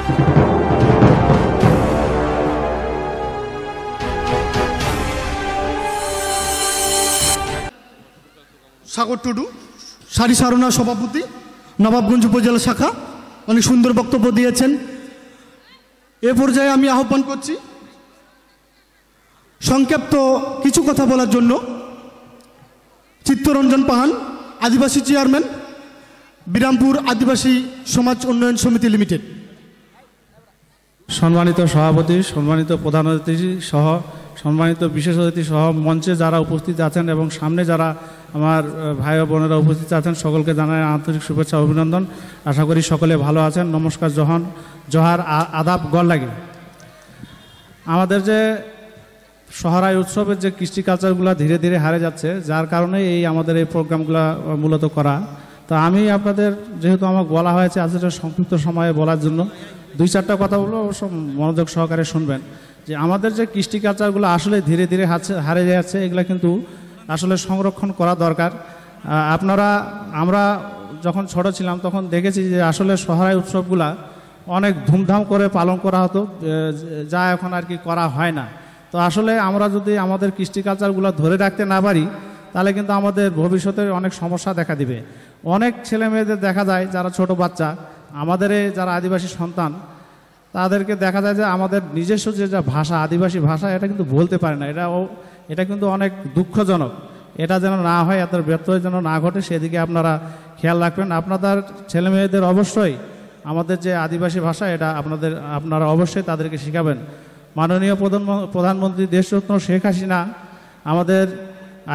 সাগর টুডু, সারি সারনা সভাপতি, নবাবগঞ্জ উপজেলা শাখা, অনেক সুন্দর বক্তব্য দিয়েছেন। এ পর্যায়ে আমি আহ্বান করছি সংক্ষিপ্ত কিছু কথা বলার জন্য চিত্তরঞ্জন পাহান, আদিবাসী চেয়ারম্যান, বিরামপুর আদিবাসী সমাজ উন্নয়ন সমিতি লিমিটেড। সম্মানিত সভাপতি, সম্মানিত প্রধান অতিথি সহ সম্মানিত বিশেষ অতিথি সহ মঞ্চে যারা উপস্থিত আছেন এবং সামনে যারা আমার ভাই ও বোনেরা উপস্থিত আছেন, সকলকে জানাই আন্তরিক শুভেচ্ছা অভিনন্দন। আশা করি সকলে ভালো আছেন। নমস্কার, জোহার, আদাব, গল লাগে। আমাদের যে সহরাই উৎসবের যে কৃষ্টি কালচারগুলো ধীরে ধীরে হারিয়ে যাচ্ছে, যার কারণে আমাদের এই প্রোগ্রামগুলো মূলত করা। তো আমি আপনাদের, যেহেতু আমাকে বলা হয়েছে আজ একটা সংক্ষিপ্ত সময়ে বলার জন্য, 2-4টা কথা বলবো, অবশ্য মনোযোগ সহকারে শুনবেন। যে আমাদের যে কৃষ্টি কালচারগুলো আসলে ধীরে ধীরে হারিয়ে যাচ্ছে, এগুলো কিন্তু আসলে সংরক্ষণ করা দরকার। আমরা যখন ছোট ছিলাম তখন দেখেছি যে আসলে সহরাই উৎসবগুলা অনেক ধুমধাম করে পালন করা হতো, যা এখন আর কি করা হয় না। তো আসলে আমরা যদি আমাদের কৃষ্টি কালচারগুলো ধরে রাখতে না পারি, তাহলে কিন্তু আমাদের ভবিষ্যতে অনেক সমস্যা দেখা দিবে। অনেক ছেলে মেয়েদের দেখা যায় যারা ছোট বাচ্চা, আমাদের যারা আদিবাসী সন্তান, তাদেরকে দেখা যায় যে আমাদের নিজস্ব যে ভাষা, আদিবাসী ভাষা, এটা কিন্তু বলতে পারে না। এটা কিন্তু অনেক দুঃখজনক। এটা যেন না হয়, এত ব্যত্যয় যেন না ঘটে, সেদিকে আপনারা খেয়াল রাখবেন। আপনাদের ছেলে মেয়েদের অবশ্যই আমাদের যে আদিবাসী ভাষা, এটা আপনারা অবশ্যই তাদেরকে শেখাবেন। মাননীয় প্রধানমন্ত্রী দেশরত্ন শেখ হাসিনা আমাদের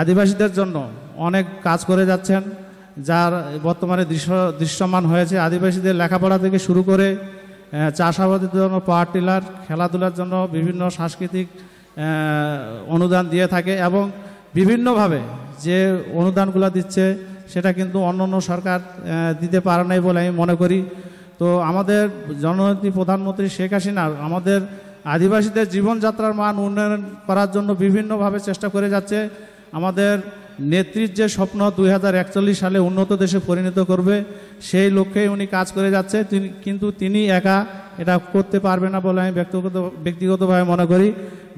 আদিবাসীদের জন্য অনেক কাজ করে যাচ্ছেন, যার বর্তমানে দৃশ্যমান হয়েছে। আদিবাসীদের লেখাপড়া থেকে শুরু করে চাষাবাদের জন্য পাওয়ার টিলার, খেলাধুলার জন্য বিভিন্ন সাংস্কৃতিক অনুদান দিয়ে থাকে, এবং বিভিন্নভাবে যে অনুদানগুলো দিচ্ছে সেটা কিন্তু অন্য সরকার দিতে পারে নাই বলে আমি মনে করি। তো আমাদের জননেত্রী প্রধানমন্ত্রী শেখ হাসিনা আমাদের আদিবাসীদের জীবনযাত্রার মান উন্নয়ন করার জন্য বিভিন্নভাবে চেষ্টা করে যাচ্ছে। আমাদের নেত্রীর যে স্বপ্ন 2041 সালে উন্নত দেশে পরিণত করবে, সেই লক্ষ্যেই উনি কাজ করে যাচ্ছে। কিন্তু তিনি একা এটা করতে পারবে না বলে আমি ব্যক্তিগতভাবে মনে করি।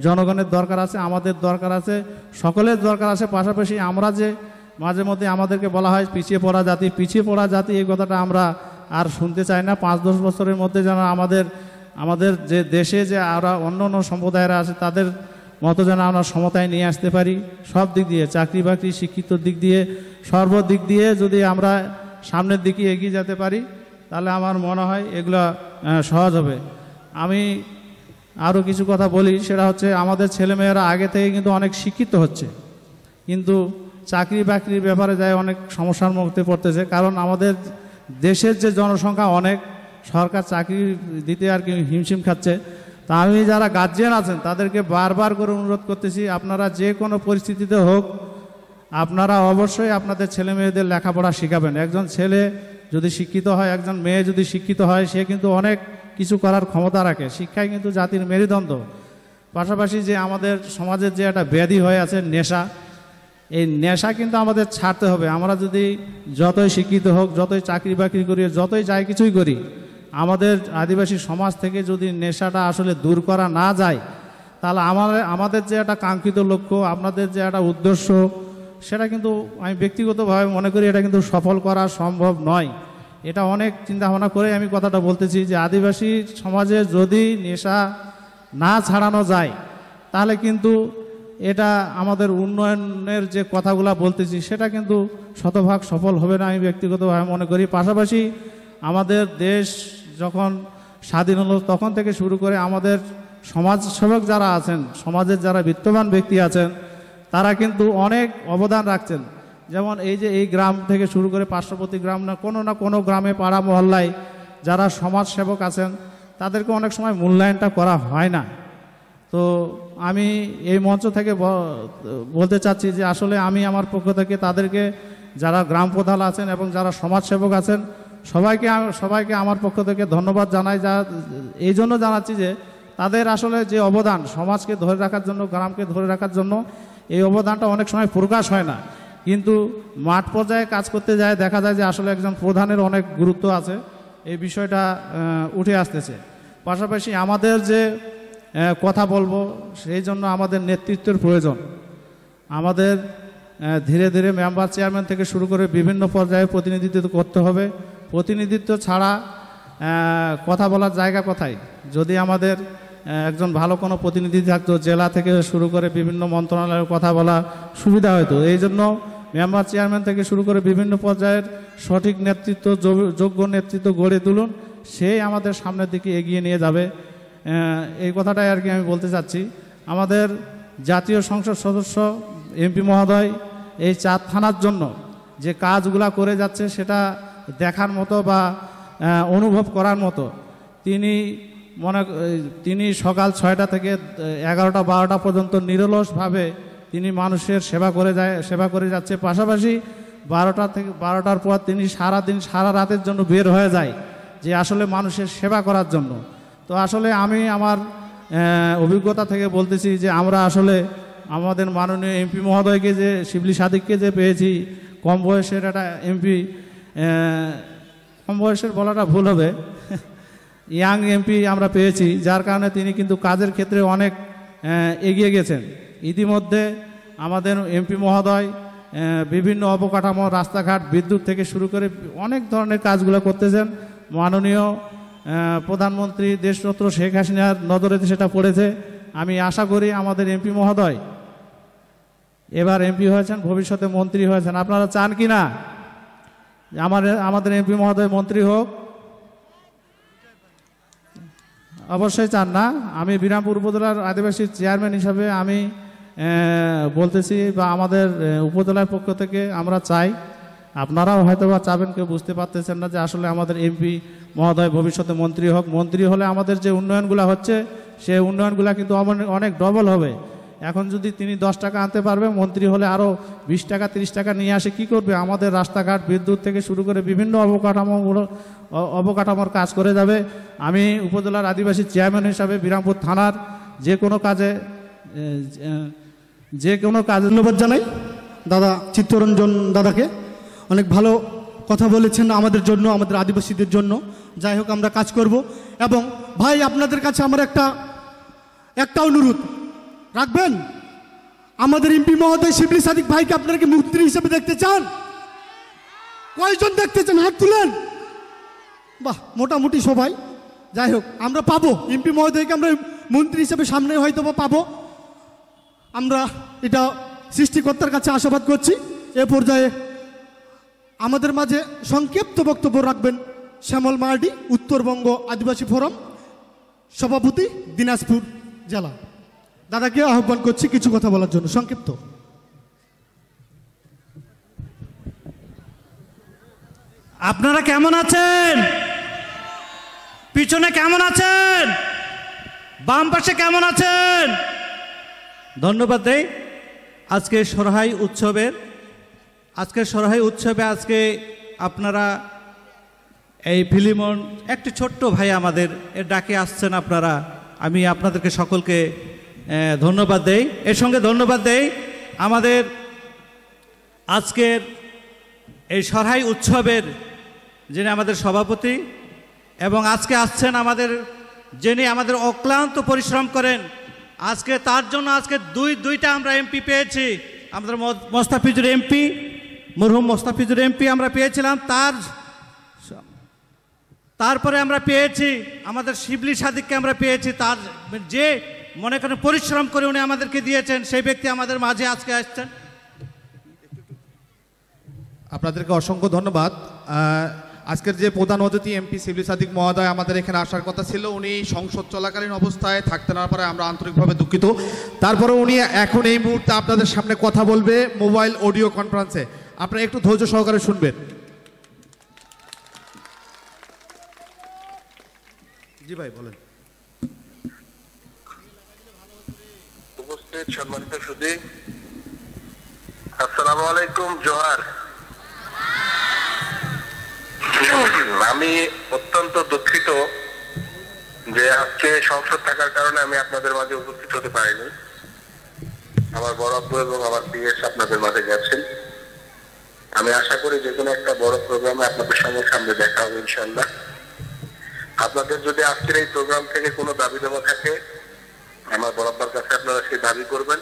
জনগণের দরকার আছে, আমাদের দরকার আছে, সকলের দরকার আছে। পাশাপাশি আমরা যে মাঝে মধ্যে আমাদেরকে বলা হয় পিছিয়ে পড়া জাতি, এই কথাটা আমরা আর শুনতে চাই না। 5-10 বছরের মধ্যে যেন আমাদের যে দেশে যে আরও অন্য সম্প্রদায়েরা আছে, তাদের মতো যেন আমরা সমতায় নিয়ে আসতে পারি। সব দিক দিয়ে, চাকরি বাকরি, শিক্ষিত দিক দিয়ে, সর্বদিক দিয়ে যদি আমরা সামনের দিকে এগিয়ে যেতে পারি, তাহলে আমার মনে হয় এগুলো সহজ হবে। আমি আরও কিছু কথা বলি, সেটা হচ্ছে আমাদের ছেলেমেয়েরা আগে থেকে কিন্তু অনেক শিক্ষিত হচ্ছে, কিন্তু চাকরি বাকরির ব্যাপারে যায় অনেক সমস্যার মধ্যে পড়তেছে। কারণ আমাদের দেশের যে জনসংখ্যা অনেক, সরকার চাকরি দিতে আর কি হিমশিম খাচ্ছে। তা আমি যারা গার্জিয়ান আছেন তাদেরকে বারবার করে অনুরোধ করতেছি, আপনারা যে কোনো পরিস্থিতিতে হোক, আপনারা অবশ্যই আপনাদের ছেলে মেয়েদের লেখাপড়া শেখাবেন। একজন ছেলে যদি শিক্ষিত হয়, একজন মেয়ে যদি শিক্ষিত হয়, সে কিন্তু অনেক কিছু করার ক্ষমতা রাখে। শিক্ষাই কিন্তু জাতির মেরুদণ্ড। পাশাপাশি যে আমাদের সমাজের যে একটা ব্যাধি হয়ে আছে নেশা, এই নেশা কিন্তু আমাদের ছাড়তে হবে। আমরা যদি যতই শিক্ষিত হোক, যতই চাকরি বাকরি করি, যতই যাই কিছুই করি, আমাদের আদিবাসী সমাজ থেকে যদি নেশাটা আসলে দূর করা না যায়, তাহলে আমাদের যে একটা কাঙ্ক্ষিত লক্ষ্য, আপনাদের যে একটা উদ্দেশ্য, সেটা কিন্তু আমি ব্যক্তিগতভাবে মনে করি এটা কিন্তু সফল করা সম্ভব নয়। এটা অনেক চিন্তাভাবনা করে আমি কথাটা বলতেছি যে আদিবাসী সমাজে যদি নেশা না ছাড়ানো যায়, তাহলে কিন্তু এটা আমাদের উন্নয়নের যে কথাগুলো বলতেছি সেটা কিন্তু শতভাগ সফল হবে না, আমি ব্যক্তিগতভাবে মনে করি। পাশাপাশি আমাদের দেশ যখন স্বাধীন হলো, তখন থেকে শুরু করে আমাদের সমাজসেবক যারা আছেন, সমাজের যারা বিত্তবান ব্যক্তি আছেন, তারা কিন্তু অনেক অবদান রাখছেন। যেমন এই গ্রাম থেকে শুরু করে পার্শ্ববর্তী গ্রাম, না কোনো গ্রামে, পাড়া মহল্লায় যারা সমাজসেবক আছেন, তাদেরকে অনেক সময় মূল্যায়নটা করা হয় না। তো আমি এই মঞ্চ থেকে বলতে চাচ্ছি যে আসলে আমি আমার পক্ষ থেকে তাদেরকে, যারা গ্রাম প্রধান আছেন এবং যারা সমাজসেবক আছেন, সবাইকে আমার পক্ষ থেকে ধন্যবাদ জানাই। এই জন্য জানাচ্ছি যে তাদের আসলে যে অবদান সমাজকে ধরে রাখার জন্য, গ্রামকে ধরে রাখার জন্য, এই অবদানটা অনেক সময় প্রকাশ হয় না, কিন্তু মাঠ পর্যায়ে কাজ করতে যায় দেখা যায় যে আসলে একজন প্রধানের অনেক গুরুত্ব আছে, এই বিষয়টা উঠে আসতেছে। পাশাপাশি আমাদের যে কথা বলবো সেই জন্য আমাদের নেতৃত্বের প্রয়োজন। আমাদের ধীরে ধীরে মেম্বার চেয়ারম্যান থেকে শুরু করে বিভিন্ন পর্যায়ে প্রতিনিধিত্ব করতে হবে। প্রতিনিধিত্ব ছাড়া কথা বলার জায়গা কোথায়? যদি আমাদের একজন ভালো কোনো প্রতিনিধি থাকতো, জেলা থেকে শুরু করে বিভিন্ন মন্ত্রণালয়ের কথা বলা সুবিধা হতো। এই জন্য মেম্বার চেয়ারম্যান থেকে শুরু করে বিভিন্ন পর্যায়ের সঠিক নেতৃত্ব, যোগ্য নেতৃত্ব গড়ে তুলুন, সেই আমাদের সামনের দিকে এগিয়ে নিয়ে যাবে। এই কথাটাই আর কি আমি বলতে চাচ্ছি। আমাদের জাতীয় সংসদ সদস্য এমপি মহোদয় এই 4 থানার জন্য যে কাজগুলা করে যাচ্ছে সেটা দেখার মতো বা অনুভব করার মতো। তিনি সকাল 6টা থেকে 11টা 12টা পর্যন্ত নিরলসভাবে তিনি মানুষের সেবা করে যাচ্ছে। পাশাপাশি 12টার পর তিনি সারা রাতের জন্য বের হয়ে যায় যে আসলে মানুষের সেবা করার জন্য। তো আসলে আমি আমার অভিজ্ঞতা থেকে বলতেছি যে আমরা আসলে আমাদের মাননীয় এমপি মহোদয়কে, যে শিবলি সাদিককে যে পেয়েছি, কম বয়সের একটা এমপি, কম বয়সের বলাটা ভুল হবে, ইয়াং এমপি আমরা পেয়েছি, যার কারণে তিনি কিন্তু কাজের ক্ষেত্রে অনেক এগিয়ে গেছেন। ইতিমধ্যে আমাদের এমপি মহোদয় বিভিন্ন অবকাঠামো, রাস্তাঘাট, বিদ্যুৎ থেকে শুরু করে অনেক ধরনের কাজগুলো করতেছেন। মাননীয় প্রধানমন্ত্রী দেশরত্ন শেখ হাসিনার নজরে সেটা পড়েছে। আমি আশা করি আমাদের এমপি মহোদয় এবার এমপি হয়েছেন, ভবিষ্যতে মন্ত্রী হয়েছেন। আপনারা চান কি না আমাদের এমপি মহোদয় মন্ত্রী হোক? অবশ্যই চান না? আমি বিরামপুর উপজেলার আদিবাসী চেয়ারম্যান হিসাবে আমি বলতেছি, বা আমাদের উপজেলার পক্ষ থেকে আমরা চাই, আপনারাও হয়তো বা চাবেন, কেউ বুঝতে পারতেছেন না, যে আসলে আমাদের এমপি মহোদয় ভবিষ্যতে মন্ত্রী হোক। মন্ত্রী হলে আমাদের যে উন্নয়নগুলো হচ্ছে সেই উন্নয়নগুলো কিন্তু অনেক ডবল হবে। এখন যদি তিনি 10 টাকা আনতে পারবে, মন্ত্রী হলে আরও 20 টাকা 30 টাকা নিয়ে আসে কি করবে? আমাদের রাস্তাঘাট, বিদ্যুৎ থেকে শুরু করে বিভিন্ন অবকাঠামোর কাজ করে যাবে। আমি উপজেলার আদিবাসী চেয়ারম্যান হিসাবে বিরামপুর থানার যে কোনো কাজে ধন্যবাদ জানাই দাদা চিত্তরঞ্জন দাদাকে। অনেক ভালো কথা বলেছেন আমাদের জন্য, আমাদের আদিবাসীদের জন্য। যাই হোক, আমরা কাজ করব। এবং ভাই, আপনাদের কাছে আমার একটা অনুরোধ রাখবেন। আমাদের এমপি মহোদয় শিবলি সাদিক ভাইকে আপনারা কি মন্ত্রী হিসেবে দেখতে চান? কয়জন দেখতে চান? হাত তুলেন। বাহ, মোটামুটি সবাই। যাই হোক, আমরা পাবো এমপি মহোদয়কে, আমরা মন্ত্রী হিসেবে সামনে হয়তো বা পাবো। আমরা এটা সৃষ্টিকর্তার কাছে আশাবাদ করছি। এ পর্যায়ে আমাদের মাঝে সংক্ষিপ্ত বক্তব্য রাখবেন শ্যামল মার্ডি, উত্তরবঙ্গ আদিবাসী ফোরাম সভাপতি, দিনাজপুর জেলা। দাদাকে আহ্বান করছি কিছু কথা বলার জন্য, সংক্ষিপ্ত। আপনারা কেমন আছেন? পিছনে কেমন আছেন? বাম পাশে কেমন আছেন? ধন্যবাদ দেই। আজকে সরাই উৎসবে আজকে আপনারা এই ফিলিমন একটি ছোট্ট ভাই আমাদের এর ডাকে আসছেন আপনারা। আমি আপনাদেরকে সকলকে ধন্যবাদ দেই। এর সঙ্গে ধন্যবাদ দেই আমাদের আজকের এই সরাই উৎসবের যিনি আমাদের সভাপতি, এবং আজকে আসছেন যিনি আমাদের অক্লান্ত পরিশ্রম করেন। আজকে তার জন্য দুইটা আমরা এমপি পেয়েছি। আমাদের মোস্তাফিজুর এমপি, মরহুম মোস্তাফিজুর এমপি আমরা পেয়েছিলাম। তারপরে আমরা পেয়েছি আমাদের শিবলি সাদিককে আমরা পেয়েছি। তার যে মনে করেন পরিশ্রম করে উনি আমাদেরকে দিয়েছেন, সেই ব্যক্তি আমাদের মাঝে আজকে আসছেন। আপনাদেরকে অসংখ্য ধন্যবাদ। আজকের যে প্রধান অতিথি এমপি শিবলি সাদিক মহোদয় আমাদের এখানে আসার কথা ছিল, উনি সংসদ চলাকালীন অবস্থায় থাকতে না পারে, আমরা আন্তরিকভাবে দুঃখিত। তারপরে উনি এখন এই মুহূর্তে আপনাদের সামনে কথা বলবে মোবাইল অডিও কনফারেন্সে। আপনারা একটু ধৈর্য সহকারে শুনবেন। জি ভাই বলেন। উপস্থিত সম্মানিত সুধী, আসসালামু আলাইকুম, জোহার। আমি অত্যন্ত দুঃখিত যে আজকে সংসদ থাকার কারণে আমি আপনাদের মাঝে উপস্থিত হতে পারিনি। আমার বড় আব্বু এবং আমার পিএস আপনাদের মাঝে গেছেন। আমি আশা করি যে কোনো একটা বড় প্রোগ্রামে আপনাদের সঙ্গে সামনে দেখা হবে ইনশাল্লাহ। আপনাদের যদি আজকের এই প্রোগ্রাম থেকে কোনো দাবি দেওয়া থাকে আমার বরাবর কাছে আপনারা সেই দাবি করবেন।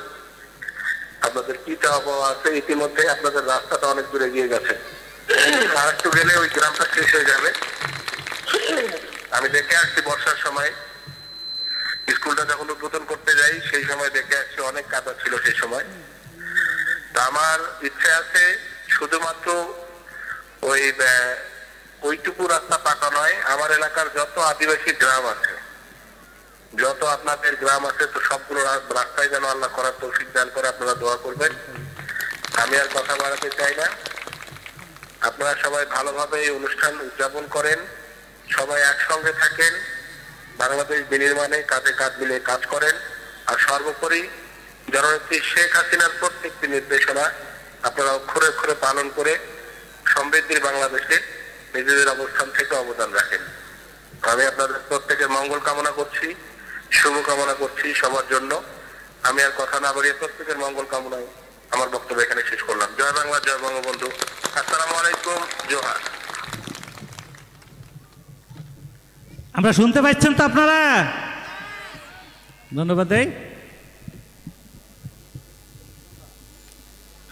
আপনাদের কি চাওয়া পাওয়া আছে, ইতিমধ্যে আপনাদের রাস্তাটা অনেক দূরে গিয়ে গেছে, আর একটু গেলে ওই গ্রামটা শেষ হয়ে যাবে। আমি দেখে আসছি বর্ষার সময় স্কুলটা যখন উদ্বোধন করতে যাই সেই সময় দেখে আসছি অনেক কাদা ছিল সেই সময়। তা আমার ইচ্ছে আছে শুধুমাত্র ওইটুকু রাস্তা পাকা নয়, আমার এলাকার যত আদিবাসী গ্রাম আছে, যত আপনাদের গ্রাম আছে, তো সবগুলো রাস্তায় যেন আল্লাহ করার তৌফিক দান করে, আপনারা দোয়া করবেন। আমি আর কথা বাড়াতে চাই না, আপনারা সবাই ভালোভাবে এই অনুষ্ঠান উদযাপন করেন, সবাই একসঙ্গে থাকেন, বাংলাদেশ বিনির্মাণে কাঁধে কাঁধ মিলে কাজ করেন, আর সর্বোপরি জননেত্রী শেখ হাসিনার প্রত্যেকটি নির্দেশনা আপনারা অক্ষরে অক্ষরে পালন করে সমৃদ্ধির বাংলাদেশে নিজেদের অবস্থান থেকে অবদান রাখেন। আমি আপনাদের প্রত্যেকের মঙ্গল কামনা করছি, শুভ কামনা করছি সবার জন্য। আমি আর কথা না বাড়িয়ে প্রত্যেকের মঙ্গল কামনায় আমার বক্তব্য এখানে শেষ করলাম। জয় বাংলা, জয় বঙ্গবন্ধু। আসসালামু আলাইকুম, জোহার। আমরা শুনতে পাচ্ছেন তো আপনারা? ধন্যবাদ।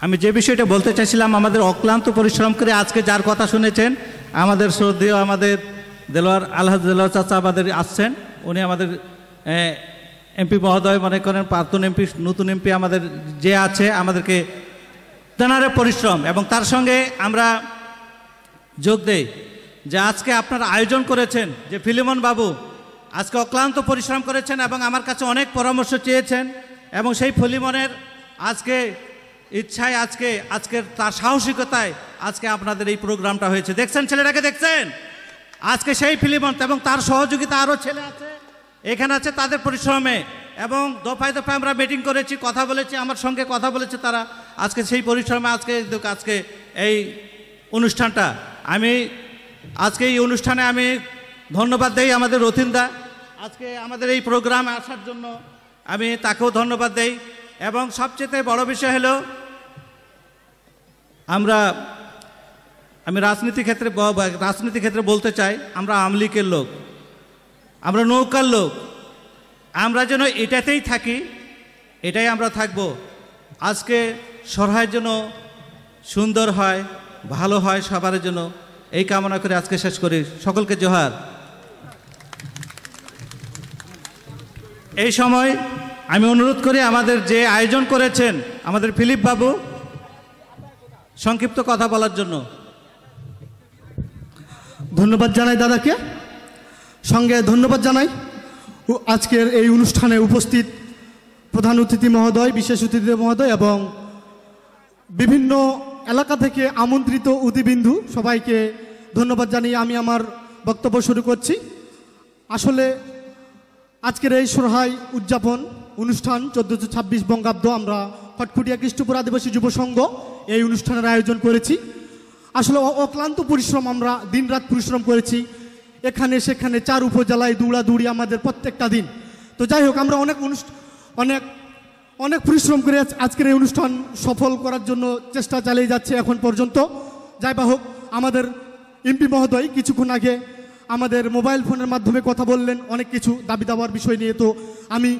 আমি যে বিষয়টা বলতে চাইছিলাম, আমাদের অক্লান্ত পরিশ্রম করে আজকে যার কথা শুনেছেন, আমাদের শ্রদ্ধেয় আমাদের দেলোয়ার আলহাজ দেলোয়ার চাচা আমাদের আসছেন। উনি আমাদের এমপি মহোদয়, মনে করেন প্রাক্তন এমপি, নতুন এমপি আমাদের যে আছে, আমাদেরকে তেনারে পরিশ্রম এবং তার সঙ্গে আমরা যোগ দেই যে আজকে আপনারা আয়োজন করেছেন, যে ফিলিমন বাবু আজকে অক্লান্ত পরিশ্রম করেছেন এবং আমার কাছে অনেক পরামর্শ চেয়েছেন, এবং সেই ফিলিমনের আজকে ইচ্ছায়, আজকের তার সাহসিকতায় আজকে আপনাদের এই প্রোগ্রামটা হয়েছে। দেখছেন ছেলেটাকে, দেখছেন আজকে সেই ফিলিমন, এবং তার সহযোগিতা আরও ছেলে আছে এখানে আছে, তাদের পরিশ্রমে এবং দফায় দফায় আমরা মিটিং করেছি, কথা বলেছি, আমার সঙ্গে কথা বলেছে তারা। আজকে সেই পরিশ্রমে আজকে এই অনুষ্ঠানটা, আমি আজকে এই অনুষ্ঠানে আমি ধন্যবাদ দেই আমাদের রথিনদা, আজকে আমাদের এই প্রোগ্রামে আসার জন্য আমি তাকেও ধন্যবাদ দেই। এবং সবচেয়ে বড় বিষয় হলো আমি রাজনীতি ক্ষেত্রে বলতে চাই, আমরা আওয়ামী লীগের লোক, আমরা নৌকার লোক, আমরা যেন এটাতেই থাকি, এটাই আমরা থাকব। আজকে সরহার জন্য সুন্দর হয়, ভালো হয় সবার জন্য, এই কামনা করে আজকে শেষ করি। সকলকে জোহার। এই সময় আমি অনুরোধ করি আমাদের যে আয়োজন করেছেন আমাদের ফিলিপ বাবু সংক্ষিপ্ত কথা বলার জন্য। ধন্যবাদ জানাই দাদাকে, সঙ্গে ধন্যবাদ জানাই আজকের এই অনুষ্ঠানে উপস্থিত প্রধান অতিথি মহোদয়, বিশেষ অতিথি মহোদয় এবং বিভিন্ন এলাকা থেকে আমন্ত্রিত অতিবিন্দু সবাইকে ধন্যবাদ জানিয়ে আমি আমার বক্তব্য শুরু করছি। আসলে আজকের এই সরহাই উদযাপন অনুষ্ঠান 1426 বঙ্গাব্দ আমরা খটকুটিয়া কৃষ্ণপুর আদিবাসী যুব সংঘ এই অনুষ্ঠানের আয়োজন করেছি। আসলে অক্লান্ত পরিশ্রম, আমরা দিনরাত পরিশ্রম করেছি, এখানে সেখানে 4 উপজেলায় দৌড়াদৌড়ি আমাদের প্রত্যেকটা দিন। তো যাই হোক, আমরা অনেক পরিশ্রম করে আজকের এই অনুষ্ঠান সফল করার জন্য চেষ্টা চালিয়ে যাচ্ছে এখন পর্যন্ত। যাই বা হোক, আমাদের এমপি মহোদয় কিছুক্ষণ আগে আমাদের মোবাইল ফোনের মাধ্যমে কথা বললেন অনেক কিছু দাবি দাওয়ার বিষয় নিয়ে। তো আমি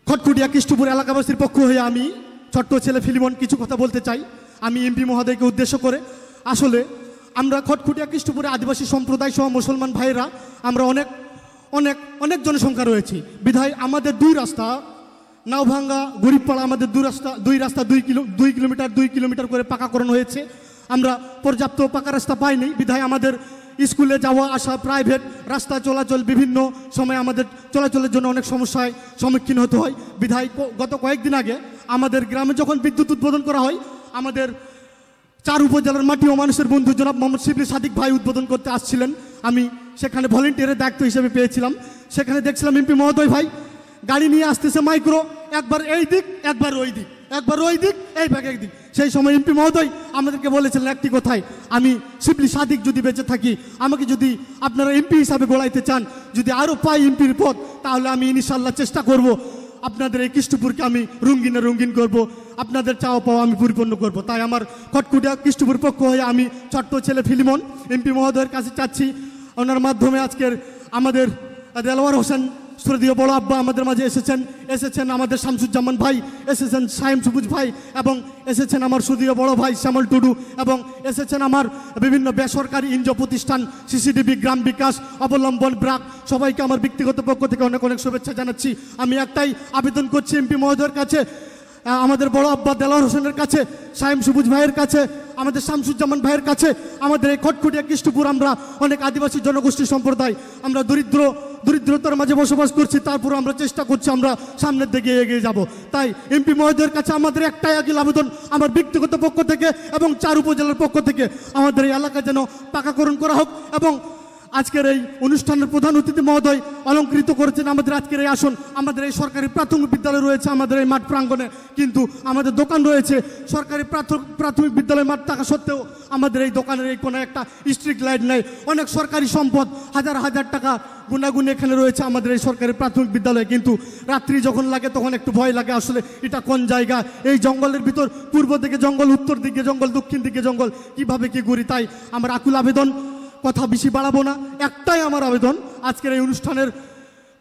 খটকুটিয়া কৃষ্ণপুর এলাকাবাসীর পক্ষ হয়ে আমি ছোট্ট ছেলে ফিলিমন কিছু কথা বলতে চাই আমি এমপি মহোদয়কে উদ্দেশ্য করে। আসলে আমরা খটকুটিয়া কৃষ্ণপুরে আদিবাসী সম্প্রদায় সহ মুসলমান ভাইরা আমরা অনেক জনসংখ্যা রয়েছি, বিধায় আমাদের 2 রাস্তা, নাওভাঙ্গা গরিবপাড়া, আমাদের 2 রাস্তা 2 কিলোমিটার করে পাকাকরণ হয়েছে। আমরা পর্যাপ্ত পাকা রাস্তা পাইনি, বিধায় আমাদের স্কুলে যাওয়া আসা, প্রাইভেট রাস্তা চলাচল বিভিন্ন সময় আমাদের চলাচলের জন্য অনেক সমস্যায় সম্মুখীন হতে হয়। বিধায় গত কয়েকদিন আগে আমাদের গ্রামে যখন বিদ্যুৎ উদ্বোধন করা হয়, আমাদের 4 উপজেলার মাটি ও মানুষের বন্ধু জনাব মোহাম্মদ শিবলি সাদিক ভাই উদ্বোধন করতে আসছিলেন। আমি সেখানে ভলেন্টিয়ারের দায়িত্ব হিসেবে পেয়েছিলাম। সেখানে দেখছিলাম এমপি মহোদয় ভাই গাড়ি নিয়ে আসতেছে, মাইক্রো, একবার এই দিক একবার ওই দিক, একবার ওই দিক এই ভাগ একদিক। সেই সময় এমপি মহোদয় আমাদেরকে বলেছিলেন একটি কথাই, আমি শিবলি সাদিক যদি বেঁচে থাকি, আমাকে যদি আপনারা এমপি হিসাবে গড়াইতে চান, যদি আরও পাই এমপির পদ, তাহলে আমি ইনশাল্লাহ চেষ্টা করব আপনাদের এই কৃষ্ণপুরকে আমি রঙিন করব, আপনাদের চাওয়া পাওয়া আমি পরিপূর্ণ করব। তাই আমার খটকুটিয়া কৃষ্ণপুর পক্ষ হয়ে আমি ছোট্ট ছেলে ফিলিমন এমপি মহোদয়ের কাছে চাচ্ছি, ওনার মাধ্যমে আজকের আমাদের দেলোয়ার হোসেন শ্রদ্ধেয় বড় আব্বা আমাদের মাঝে এসেছেন আমাদের শামসুজ্জামান ভাই, এসেছেন সাইম সবুজ ভাই, এবং এসেছেন আমার শ্রদ্ধেয় বড় ভাই শ্যামল টুডু, এবং এসেছেন আমার বিভিন্ন বেসরকারি এনজিও প্রতিষ্ঠান সিসিডিবি, গ্রাম বিকাশ, অবলম্বন ব্রাক, সবাইকে আমার ব্যক্তিগত পক্ষ থেকে অনেক অনেক শুভেচ্ছা জানাচ্ছি। আমি একটাই আবেদন করছি এমপি মহোদয়ের কাছে, আমাদের বড় আব্বা দেলোয়ার হোসেনের কাছে, সাইম সবুজ ভাইয়ের কাছে, আমাদের শামসুজ্জামান ভাইয়ের কাছে, আমাদের এই খটখটিয়া কৃষ্ণপুর আমরা অনেক আদিবাসী জনগোষ্ঠী সম্প্রদায়, আমরা দরিদ্রতার মাঝে বসবাস করছি, তারপর আমরা চেষ্টা করছি আমরা সামনের দিকে এগিয়ে যাব। তাই এমপি মহোদয়ের কাছে আমাদের একটাই আগে আবেদন আমার ব্যক্তিগত পক্ষ থেকে এবং 4 উপজেলার পক্ষ থেকে, আমাদের এই এলাকা যেন পাকাকরণ করা হোক। এবং আজকের এই অনুষ্ঠানের প্রধান অতিথি মহোদয় অলঙ্কৃত করেছেন আমাদের আজকের এই আসন। আমাদের এই সরকারি প্রাথমিক বিদ্যালয় রয়েছে আমাদের এই মাঠ প্রাঙ্গণে, কিন্তু আমাদের দোকান রয়েছে। সরকারি প্রাথমিক বিদ্যালয় মাঠ থাকা সত্ত্বেও আমাদের এই দোকানের এই কোনো একটা স্ট্রিট লাইট নেই। অনেক সরকারি সম্পদ হাজার হাজার টাকা গুণাগুণ এখানে রয়েছে আমাদের এই সরকারি প্রাথমিক বিদ্যালয়ে, কিন্তু রাত্রি যখন লাগে তখন একটু ভয় লাগে আসলে এটা কোন জায়গা, এই জঙ্গলের ভিতর, পূর্ব দিকে জঙ্গল, উত্তর দিকে জঙ্গল, দক্ষিণ দিকে জঙ্গল, কিভাবে কি ঘুরি। তাই আমার আকুল আবেদন, কথা বেশি বাড়াবো না, একটাই আমার আবেদন আজকের এই অনুষ্ঠানের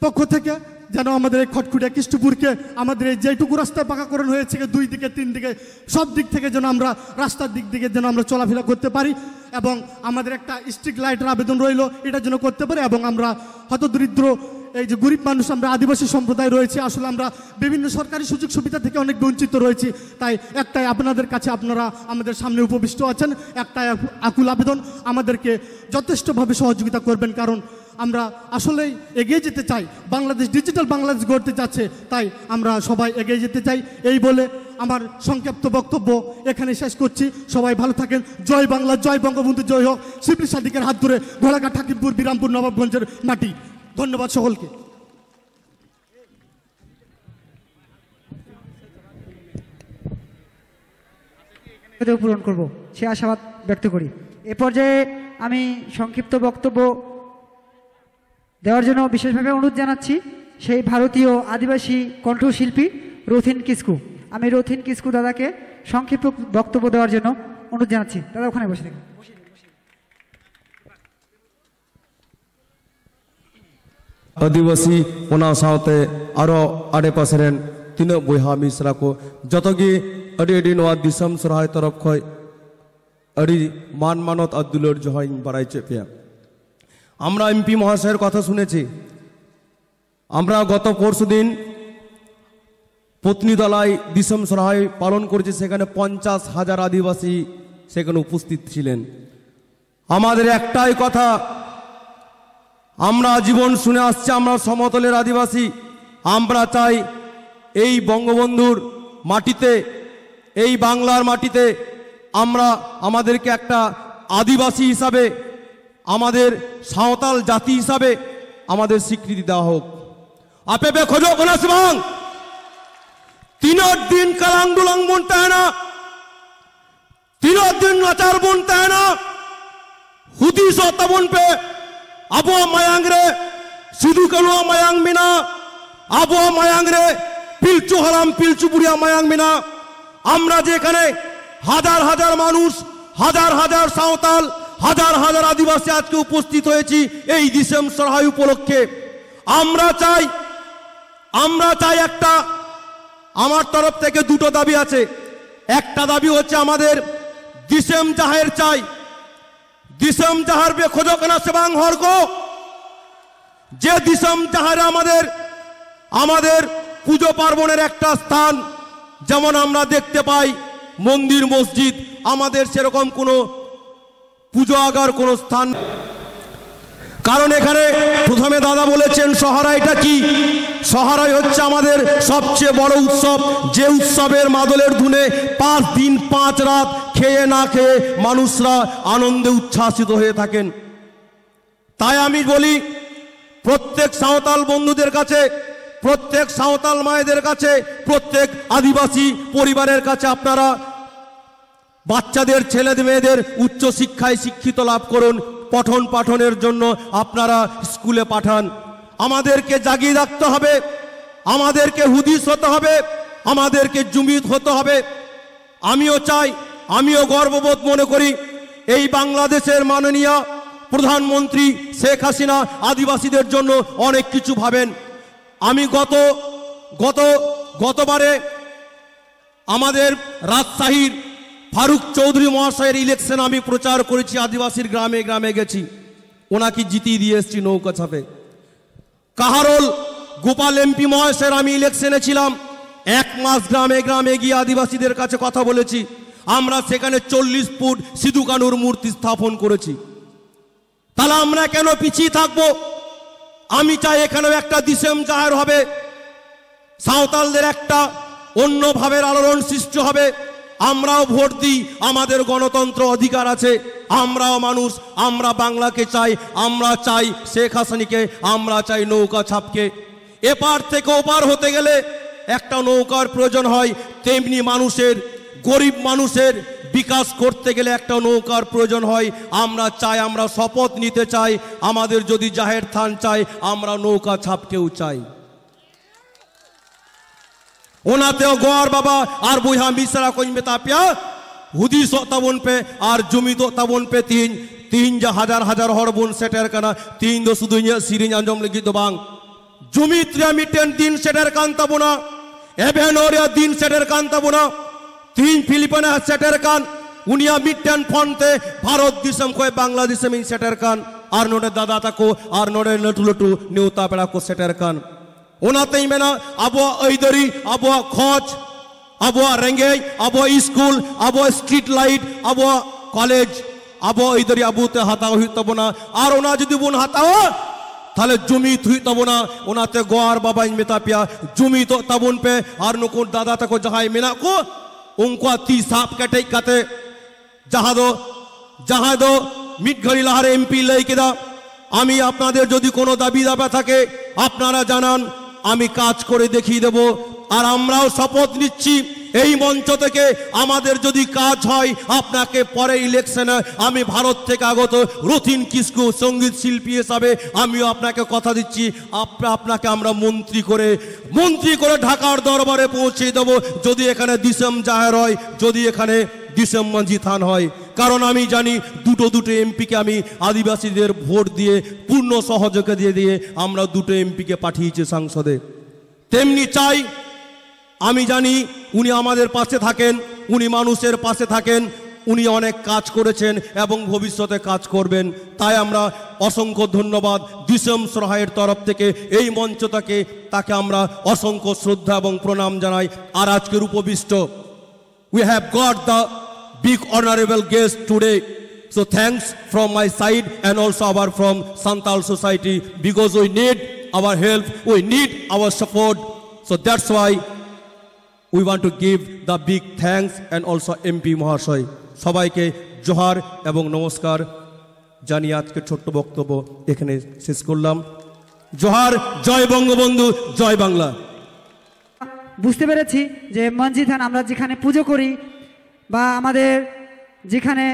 পক্ষ থেকে যেন আমাদের এই খটখটিয়া কৃষ্ণপুরকে আমাদের এই যেটুকু রাস্তায় পাকাকরণ হয়েছে 2 দিকে 3 দিকে সব দিক থেকে যেন আমরা রাস্তার দিক থেকে যেন আমরা চলাফেরা করতে পারি, এবং আমাদের একটা স্ট্রিট লাইটের আবেদন রইল এটা যেন করতে পারি। এবং আমরা হতদরিদ্র এই যে গরিব মানুষ, আমরা আদিবাসী সম্প্রদায় রয়েছে, আসলে আমরা বিভিন্ন সরকারি সুযোগ সুবিধা থেকে অনেক বঞ্চিত রয়েছি। তাই একটাই আপনাদের কাছে, আপনারা আমাদের সামনে উপবিষ্ট আছেন, একটাই আকুল আবেদন, আমাদেরকে যথেষ্টভাবে সহযোগিতা করবেন, কারণ আমরা আসলেই এগিয়ে যেতে চাই। বাংলাদেশ ডিজিটাল বাংলাদেশ গড়তে যাচ্ছে, তাই আমরা সবাই এগিয়ে যেতে চাই। এই বলে আমার সংক্ষিপ্ত বক্তব্য এখানে শেষ করছি। সবাই ভালো থাকেন। জয় বাংলা, জয় বঙ্গবন্ধু, জয় হোক। শিবলি সাদিকের হাত ধরে ঘোড়াঘাট, হাকিমপুর, বিরামপুর, নবাবগঞ্জের মাটি। ধন্যবাদ সকলকে। পূরণ করব সে আশাবাদ ব্যক্ত করি। এ পর্যায়ে আমি সংক্ষিপ্ত বক্তব্য দেওয়ার জন্য বিশেষভাবে অনুরোধ জানাচ্ছি সেই ভারতীয় আদিবাসী কণ্ঠশিল্পী রথিন কিস্কু। আমি রথিন কিস্কু দাদাকে সংক্ষিপ্ত বক্তব্য দেওয়ার জন্য অনুরোধ জানাচ্ছি। দাদা ওখানে বসে থাকুন। आदिवासी ओना सावते आरो आड़े पासेरेन तीनों बयहा मिसरा को जतगी अड़ी अड़ी नवा दिसम सरहाय तरफ खय अड़ी मान मानत अब्दुलर जहाय बाराय चेपिया আমরা এমপি মহাশয়ের কথা শুনেছি। আমরা গত পরশুদিন পত্নীতলায় দিসম সরাই পালন করেছি, সেখানে 50,000 আদিবাসী সেখানে উপস্থিত ছিলেন। আমাদের একটাই কথা, আমরা জীবন শুনে আসছি, আমরা সমতলের আদিবাসী। আমরা চাই এই বঙ্গবন্ধুর মাটিতে, এই বাংলার মাটিতে আমরা আমাদেরকে একটা আদিবাসী হিসাবে, আমাদের সাঁওতাল জাতি হিসাবে আমাদের স্বীকৃতি দেওয়া হোক। আপে খোঁজো কোনা সিবাং 3 दिन কালাং দুলাং বনতে হয় না, 3 दिन নাচার বনতে হয় না, হুদি সতা বন পে আবো মায়াং রে সিধু কালুয়া মায়াং মিনা, আবো মায়াং রে পিলচু হারাম পিলচু বুড়িয়া মায়াং মিনা। আমরা যেখানে হাজার হাজার মানুষ, হাজার হাজার সাঁওতাল, হাজার হাজার আদিবাসী আজকে উপস্থিত হয়েছি এই দিসম সরাই উপলক্ষে। আমরা চাই একটা, আমার তরফ থেকে 2টো দাবি আছে। একটা দাবি হচ্ছে আমাদের দিসম জাহের চাই, দিসম জাহার বে খোঁজো কেনা সেবাং হরগো, যে দিসম জাহারে আমাদের পুজো পার্বণের একটা স্থান, যেমন আমরা দেখতে পাই মন্দির মসজিদ, আমাদের সেরকম কোনো পুজো আগার কোনো স্থান। কারণ এখানে প্রথমে দাদা বলেছেন সহারাইটা কি, সহারাই হচ্ছে আমাদের সবচেয়ে বড় উৎসব, যে উৎসবের মাদলের ধুনে 5 দিন 5 রাত খেয়ে না খেয়ে মানুষরা আনন্দে উচ্ছ্বাসিত হয়ে থাকেন। তাই আমি বলি প্রত্যেক সাঁওতাল বন্ধুদের কাছে, প্রত্যেক সাঁওতাল মায়েদের কাছে, প্রত্যেক আদিবাসী পরিবারের কাছে, আপনারা বাচ্চাদের, ছেলে মেয়েদের উচ্চ শিক্ষায় শিক্ষিত লাভ করুন, পঠন পাঠনের জন্য আপনারা স্কুলে পাঠান। আমাদেরকে জাগিয়ে রাখতে হবে, আমাদেরকে হুদিস হতে হবে, আমাদেরকে জুমিদ হতে হবে। আমিও চাই, আমিও গর্ববোধ মনে করি এই বাংলাদেশের মাননীয় প্রধানমন্ত্রী শেখ হাসিনা আদিবাসীদের জন্য অনেক কিছু ভাবেন। আমি গতবারে আমাদের রাজশাহীর ফারুক চৌধুরী মহাশয়ের ইলেকশন আমি প্রচার করেছি, আদিবাসীর গ্রামে গ্রামে গেছি, ওনাকে জিতিয়ে দিয়ে এসেছি নৌকা ছাপে। কাহারোল গোপাল এমপি মহাশয়ের আমি ইলেকশনে ছিলাম, 1 মাস গ্রামে গ্রামে গিয়ে আদিবাসীদের কাছে কথা বলেছি। আমরা সেখানে 40 ফুট সিধু কানুর মূর্তি স্থাপন করেছি। তাহলে আমরা কেন পিছিয়ে থাকবো? আমি চাই এখানেও একটা দিসেম জাহের হবে, সাঁওতালদের একটা অন্য ভাবের আলোড়ন সৃষ্টি হবে। আমরাও ভোট দিই, আমাদের গণতন্ত্র অধিকার আছে, আমরাও মানুষ, আমরা বাংলাকে চাই, আমরা চাই শেখ হাসিনাকে, আমরা চাই নৌকা ছাপকে। এপার থেকে ওপার হতে গেলে একটা নৌকার প্রয়োজন হয়, তেমনি মানুষের, গরিব মানুষের বিকাশ করতে গেলে একটা নৌকার প্রয়োজন হয়। আমরা চাই, আমরা শপথ নিতে চাই, আমাদের যদি জাহের থান চাই, আমরা নৌকা ছাপকেও চাই। ওনাতেও গোয়ার বাবা আর বুঝা মিশ্রা কই মেতাপিয়া হুদিস তাবন পে আর জমি তো তাবন পে তিন যা হাজার হাজার হরবন সেটার কানা তিন দো শুধু সিরিঞ্জ আঞ্জম লাগি তো বাং জমি ত্রিয়া মিটেন দিন সেটার কান তাবনা এভেনোরিয়া দিন সেটার কান তাবনা তিন ফিলিপাইনা সেটার কান উনিয়া মিটেন ফন্তে ভারত দিশম কয় বাংলাদেশে মিন সেটার কান আর নোডে দাদা তাকো আর নোডে লটু নেউতা পেড়া কো সেটার কান ওনাতেই মেনা আবহাওয়া ঐদরি, আবহাওয়া খচ, আবহাওয়া রেঙ্গে, আবহাওয়া স্কুল, আবহাওয়া স্ট্রিট লাইট, আবহাওয়া কলেজ, আবহাওয়া ঐদরি আবুতে হাতা হইত না। আর ওনা যদি বোন হাতাও তাহলে জমি থুইত না। ওনাতে গোয়ার বাবা মেতাপিয়া জমি তো তাবন পে আর নুকু দাদা তাকো যাহাই মেনা কো উনকা তি সাপ কাটে কাতে জাহাদো মিট ঘড়ি লাহারে এমপি লই কেদা। আমি আপনাদের যদি কোনো দাবি দাবা থাকে আপনারা জানান, আমি কাজ করে দেখিয়ে দেব। আর আমরাও শপথ নিচ্ছি এই মঞ্চ থেকে, আমাদের যদি কাজ হয় আপনাকে পরে ইলেকশনে আমি ভারত থেকে আগত রথিন কিসকু সঙ্গীত শিল্পী হিসাবে আমিও আপনাকে কথা দিচ্ছি, আপনাকে আমরা মন্ত্রী করে ঢাকার দরবারে পৌঁছে দেব যদি এখানে দিসেম জাহের হয়, যদি এখানে দিসেম মাঝি থান হয়। কারণ আমি জানি দুটো এমপিকে আমি আদিবাসীদের ভোট দিয়ে পূর্ণ সহযোগিতা দিয়ে আমরা 2 এমপিকে পাঠিয়েছি সংসদে। তেমনি চাই, আমি জানি উনি আমাদের পাশে থাকেন, উনি মানুষের পাশে থাকেন, উনি অনেক কাজ করেছেন এবং ভবিষ্যতে কাজ করবেন। তাই আমরা অসংখ্য ধন্যবাদ দিসেম সরাহের তরফ থেকে এই মঞ্চটাকে তাকে আমরা অসংখ্য শ্রদ্ধা এবং প্রণাম জানাই। আর আজকের উপবিষ্ট we have got the big honorable guest today, so thanks from my side and also from Santal society, because we need our help, we need our support, so that's why we want to give the big thanks and also MP মহাশয় সবাইকে জোহার এবং নমস্কার জানিয়ে আজকে ছোট্ট বক্তব্য এখানে শেষ করলাম। জোহার, জয় বঙ্গবন্ধু, জয় বাংলা। বুঝতে পেরেছি যে মসজিদ আমরা যেখানে পুজো করি বা আমাদের যেখানে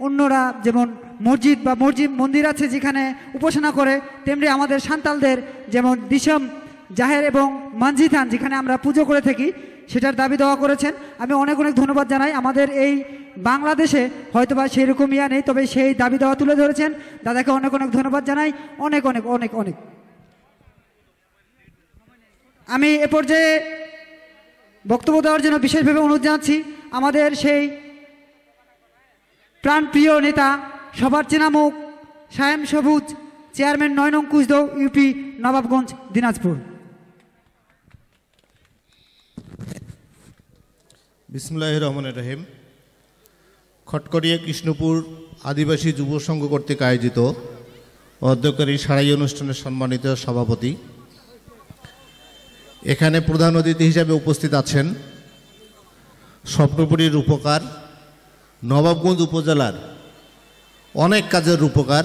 অন্যরা যেমন মসজিদ বা মন্দির আছে যেখানে উপাসনা করে, তেমনি আমাদের সান্তালদের যেমন দিসেম জাহের এবং মসজিদান যেখানে আমরা পুজো করে থাকি সেটার দাবি দেওয়া করেছেন। আমি অনেক ধন্যবাদ জানাই। আমাদের এই বাংলাদেশে হয়তোবা সেই রকম ইয়া নেই, তবে সেই দাবি দেওয়া তুলে ধরেছেন। দাদাকে অনেক ধন্যবাদ জানাই, অনেক। আমি এ পর্যায়ে বক্তব্য দেওয়ার জন্য বিশেষভাবে অনুরোধ জানাচ্ছি আমাদের সেই প্রাণপ্রিয় নেতা, সবার চেনামুখ, সায়েম সবুজ, চেয়ারম্যান 9 নং কুচদহ ইউপি, নবাবগঞ্জ, দিনাজপুর। বিসমিল্লাহির রহমানির রহিম। খটকড়িয়া কৃষ্ণপুর আদিবাসী যুব সংঘ কর্তৃক আয়োজিত অধ্যক্ষের সারাই অনুষ্ঠানের সম্মানিত সভাপতি, এখানে প্রধান অতিথি হিসাবে উপস্থিত আছেন স্বপ্নপুরীর রূপকার, নবাবগঞ্জ উপজেলার অনেক কাজের রূপকার,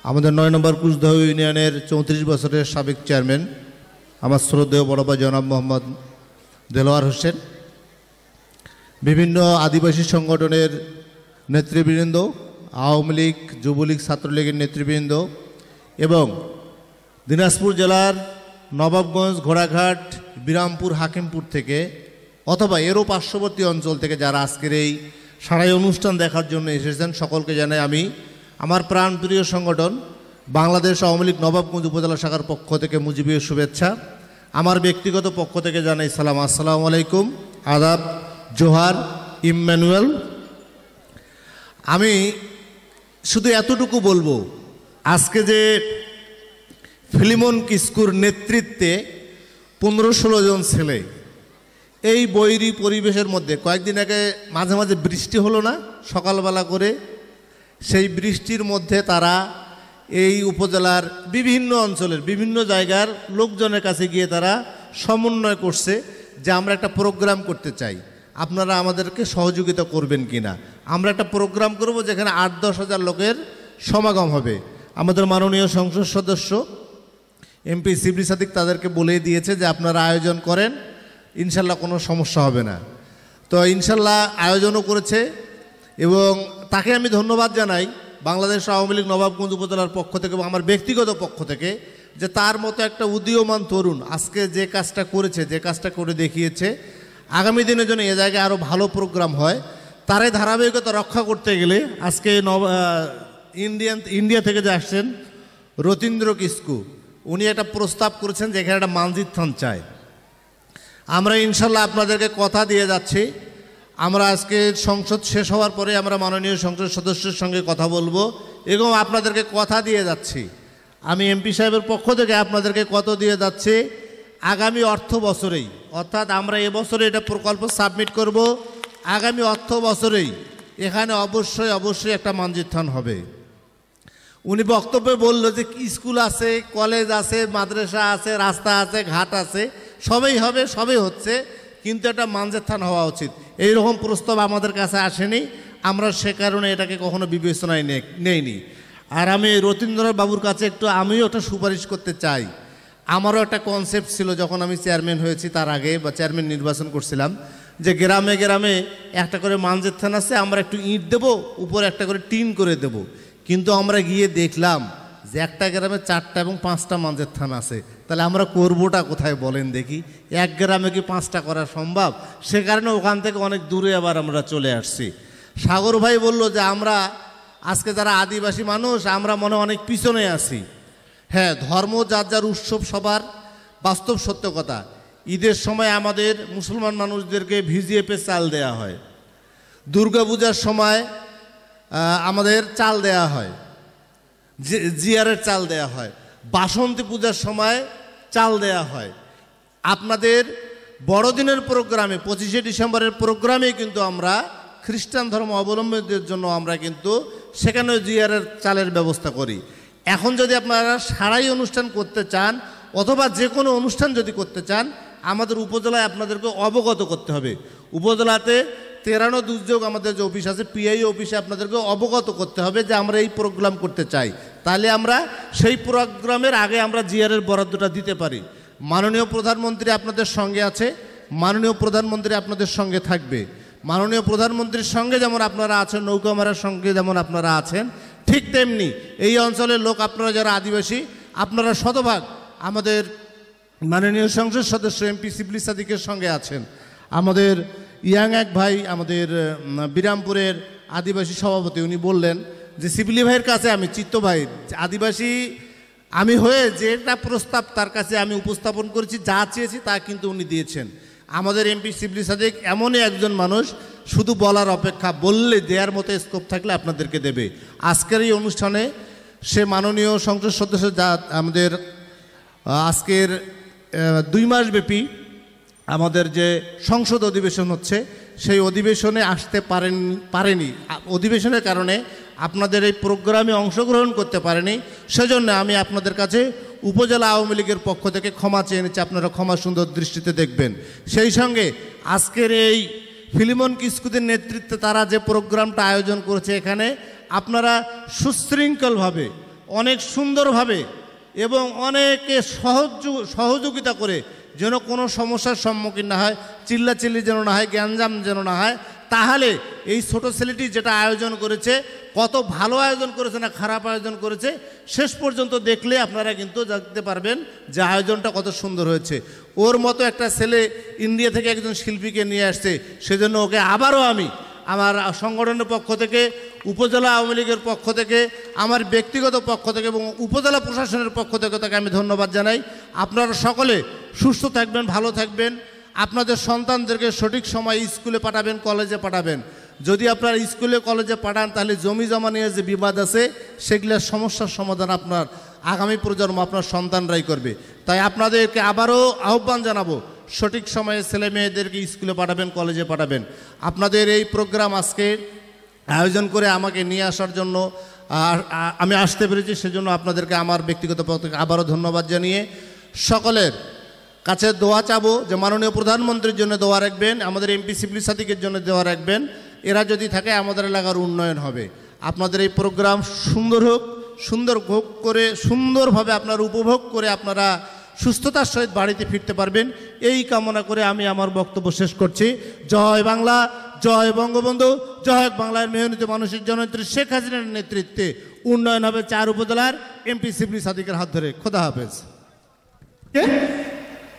আমাদের 9 নম্বর কুচদহ ইউনিয়নের 34 বছরের সাবেক চেয়ারম্যান আমার শ্রদ্ধেয় বড় ভাই জনাব মোহাম্মদ দেলোয়ার হোসেন, বিভিন্ন আদিবাসী সংগঠনের নেতৃবৃন্দ, আওয়ামী লীগ, যুবলীগ, ছাত্রলীগের নেতৃবৃন্দ এবং দিনাজপুর জেলার নবাবগঞ্জ, ঘোড়াঘাট, বিরামপুর, হাকিমপুর থেকে অথবা এরও পার্শ্ববর্তী অঞ্চল থেকে যারা আজকের এই সারাই অনুষ্ঠান দেখার জন্য এসেছেন সকলকে জানাই আমি আমার প্রাণপ্রিয় সংগঠন বাংলাদেশ আওয়ামী লীগ নবাবগঞ্জ উপজেলা শাখার পক্ষ থেকে মুজিবীয় শুভেচ্ছা। আমার ব্যক্তিগত পক্ষ থেকে জানাই সালাম, আসসালামু আলাইকুম, আদাব, জোহার, ইম্মানুয়েল। আমি শুধু এতটুকু বলবো, আজকে যে ফিলিমন কিস্কুর নেতৃত্বে 15-16 জন ছেলে এই বৈরী পরিবেশের মধ্যে, কয়েকদিন আগে মাঝে মাঝে বৃষ্টি হলো না সকালবেলা করে, সেই বৃষ্টির মধ্যে তারা এই উপজেলার বিভিন্ন অঞ্চলের বিভিন্ন জায়গার লোকজনের কাছে গিয়ে তারা সমন্বয় করছে যে আমরা একটা প্রোগ্রাম করতে চাই, আপনারা আমাদেরকে সহযোগিতা করবেন কিনা। আমরা একটা প্রোগ্রাম করব যেখানে 8-10 হাজার লোকের সমাগম হবে। আমাদের মাননীয় সংসদ সদস্য এমপি শিবলি সাদিক তাদেরকে বলে দিয়েছে যে আপনারা আয়োজন করেন, ইনশাল্লাহ কোনো সমস্যা হবে না। তো ইনশাল্লাহ আয়োজনও করেছে এবং তাকে আমি ধন্যবাদ জানাই বাংলাদেশ আওয়ামী লীগ নবাবগঞ্জ উপজেলার পক্ষ থেকে এবং আমার ব্যক্তিগত পক্ষ থেকে, যে তার মতো একটা উদীয়মান তরুণ আজকে যে কাজটা করেছে, যে কাজটা করে দেখিয়েছে, আগামী দিনের জন্য এ জায়গায় আরও ভালো প্রোগ্রাম হয়। তারই ধারাবাহিকতা রক্ষা করতে গেলে আজকে ইন্ডিয়া থেকে যে আসছেন রতীন্দ্র কিস্কু, উনি একটা প্রস্তাব করেছেন যে এখানে একটা মসজিদ থান চায়। আমরা ইনশাল্লাহ আপনাদেরকে কথা দিয়ে যাচ্ছি, আমরা আজকে সংসদ শেষ হওয়ার পরে আমরা মাননীয় সংসদ সদস্যের সঙ্গে কথা বলবো এবং আপনাদেরকে কথা দিয়ে যাচ্ছি, আমি এমপি সাহেবের পক্ষ থেকে আপনাদেরকে কথা দিয়ে যাচ্ছি, আগামী অর্থ বছরেই, অর্থাৎ আমরা এবছরে এটা প্রকল্প সাবমিট করব, আগামী অর্থ বছরেই এখানে অবশ্যই একটা মসজিদ থান হবে। উনি বক্তব্যে বলল যে স্কুল আছে, কলেজ আছে, মাদ্রাসা আছে, রাস্তা আছে, ঘাট আছে, সবই হবে, সবই হচ্ছে, কিন্তু একটা মসজিদ থান হওয়া উচিত। এইরকম প্রস্তাব আমাদের কাছে আসেনি, আমরা সে কারণে এটাকে কখনো বিবেচনায় নেইনি। আর আমি রতীন্দ্র বাবুর কাছে আমিও একটা সুপারিশ করতে চাই। আমারও একটা কনসেপ্ট ছিল যখন আমি চেয়ারম্যান হয়েছি, তার আগে বা চেয়ারম্যান নির্বাচন করছিলাম, যে গ্রামে গ্রামে একটা করে মসজিদ থান আছে, আমরা একটু ইট দেবো, উপরে একটা করে টিন করে দেব। কিন্তু আমরা গিয়ে দেখলাম যে একটা গ্রামে 4টা এবং 5টা মসজিদ থান আছে, তাহলে আমরা করবোটা কোথায় বলেন দেখি? এক গ্রামে কি 5টা করা সম্ভব? সে কারণে ওখান থেকে অনেক দূরে আবার আমরা চলে আসছি। সাগর ভাই বলল যে আমরা আজকে যারা আদিবাসী মানুষ আমরা মনে অনেক পিছনে আছি। হ্যাঁ, ধর্ম যার যার উৎসব সবার, বাস্তব সত্য কথা। ঈদের সময় আমাদের মুসলমান মানুষদেরকে ভিজিএফে চাল দেয়া হয়, দুর্গাপূজার সময় আমাদের চাল দেয়া হয়, জিয়ারের চাল দেয়া হয়, বাসন্তী পূজার সময় চাল দেয়া হয়। আপনাদের বড়দিনের প্রোগ্রামে 25শে ডিসেম্বরের প্রোগ্রামে কিন্তু আমরা খ্রিস্টান ধর্ম অবলম্বীদের জন্য আমরা কিন্তু সেখানে জিয়ারের চালের ব্যবস্থা করি। এখন যদি আপনারা সারাই অনুষ্ঠান করতে চান অথবা যে কোনো অনুষ্ঠান যদি করতে চান, আমাদের উপজেলায় আপনাদেরকে অবগত করতে হবে। উপজেলাতে 13 দুর্যোগ আমাদের যে অফিস আছে, পিআই অফিসে আপনাদেরকে অবগত করতে হবে যে আমরা এই প্রোগ্রাম করতে চাই, তাহলে আমরা সেই প্রোগ্রামের আগে আমরা জিআরের বরাদ্দটা দিতে পারি। মাননীয় প্রধানমন্ত্রী আপনাদের সঙ্গে আছে, মাননীয় প্রধানমন্ত্রী আপনাদের সঙ্গে থাকবে। মাননীয় প্রধানমন্ত্রীর সঙ্গে যেমন আপনারা আছেন, নৌকা মারার সঙ্গে যেমন আপনারা আছেন, ঠিক তেমনি এই অঞ্চলের লোক আপনারা যারা আদিবাসী, আপনারা শতভাগ আমাদের মাননীয় সংসদ সদস্য এমপি শিবলি সাদিকের সঙ্গে আছেন। আমাদের ইয়াং এক ভাই, আমাদের বিরামপুরের আদিবাসী সভাপতি, উনি বললেন যে শিবলি ভাইয়ের কাছে আমি, চিত্ত ভাই আদিবাসী আমি হয়ে যেটা প্রস্তাব তার কাছে আমি উপস্থাপন করেছি, যা চেয়েছি তা কিন্তু উনি দিয়েছেন। আমাদের এমপি শিবলি সাদিক এমনই একজন মানুষ, শুধু বলার অপেক্ষা, বললে দেওয়ার মতো স্কোপ থাকলে আপনাদেরকে দেবে। আজকের এই অনুষ্ঠানে সে মাননীয় সংসদ সদস্য যা আমাদের আজকের 2 মাসব্যাপী আমাদের যে সংসদ অধিবেশন হচ্ছে, সেই অধিবেশনে আসতে পারেনি। অধিবেশনের কারণে আপনাদের এই প্রোগ্রামে অংশগ্রহণ করতে পারেনি। সেজন্য আমি আপনাদের কাছে উপজেলা আওয়ামী লীগের পক্ষ থেকে ক্ষমা চেয়ে নিচ্ছি, আপনারা ক্ষমা সুন্দর দৃষ্টিতে দেখবেন। সেই সঙ্গে আজকের এই ফিলিমন কিস্কুদের নেতৃত্বে তারা যে প্রোগ্রামটা আয়োজন করেছে, এখানে আপনারা সুশৃঙ্খলভাবে, অনেক সুন্দরভাবে এবং অনেকে সহযোগিতা করে যেন কোনো সমস্যার সম্মুখীন না হয়, চিল্লাচিল্লি যেন না হয়, গ্যাঞ্জাম যেন না হয়, তাহলে এই ছোট ছেলেটি যেটা আয়োজন করেছে, কত ভালো আয়োজন করেছে না খারাপ আয়োজন করেছে, শেষ পর্যন্ত দেখলে আপনারা কিন্তু জানতে পারবেন যে আয়োজনটা কত সুন্দর হয়েছে। ওর মতো একটা ছেলে ইন্ডিয়া থেকে একজন শিল্পীকে নিয়ে আসছে, সেজন্য ওকে আবারও আমি আমার সংগঠনের পক্ষ থেকে, উপজেলা আওয়ামী লীগের পক্ষ থেকে, আমার ব্যক্তিগত পক্ষ থেকে এবং উপজেলা প্রশাসনের পক্ষ থেকে তাকে আমি ধন্যবাদ জানাই। আপনারা সকলে সুস্থ থাকবেন, ভালো থাকবেন, আপনাদের সন্তানদেরকে সঠিক সময় স্কুলে পাঠাবেন, কলেজে পাঠাবেন। যদি আপনারা স্কুলে কলেজে পাঠান তাহলে জমি জমা নিয়ে যে বিবাদ আছে সেগুলোর সমস্যার সমাধান আপনার আগামী প্রজন্ম আপনার সন্তানরাই করবে। তাই আপনাদেরকে আবারও আহ্বান জানাবো, সঠিক সময়ে ছেলে মেয়েদেরকে স্কুলে পাঠাবেন, কলেজে পাঠাবেন। আপনাদের এই প্রোগ্রাম আজকে আয়োজন করে আমাকে নিয়ে আসার জন্য আমি আসতে পেরেছি, সেজন্য আপনাদেরকে আমার ব্যক্তিগত পক্ষ থেকে আবারও ধন্যবাদ জানিয়ে সকলের কাছে দোয়া চাবো যে মাননীয় প্রধানমন্ত্রীর জন্য দোয়া রাখবেন, আমাদের এমপি শিবলি সাদিকের জন্য দোয়া রাখবেন। এরা যদি থাকে আমাদের এলাকার উন্নয়ন হবে। আপনাদের এই প্রোগ্রাম সুন্দর হোক, সুন্দর ভোগ করে সুন্দরভাবে আপনারা উপভোগ করে আপনারা সুস্থতার সহিত বাড়িতে ফিরতে পারবেন, এই কামনা করে আমি আমার বক্তব্য শেষ করছি। জয় বাংলা, জয় বঙ্গবন্ধু, জয় বাংলার মেহনতি মানুষের জননেত্রী শেখ হাসিনার নেতৃত্বে উন্নয়ন হবে 4 উপজেলার এমপি শিবলি সাদিকের হাত ধরে। খোদা হাফেজ।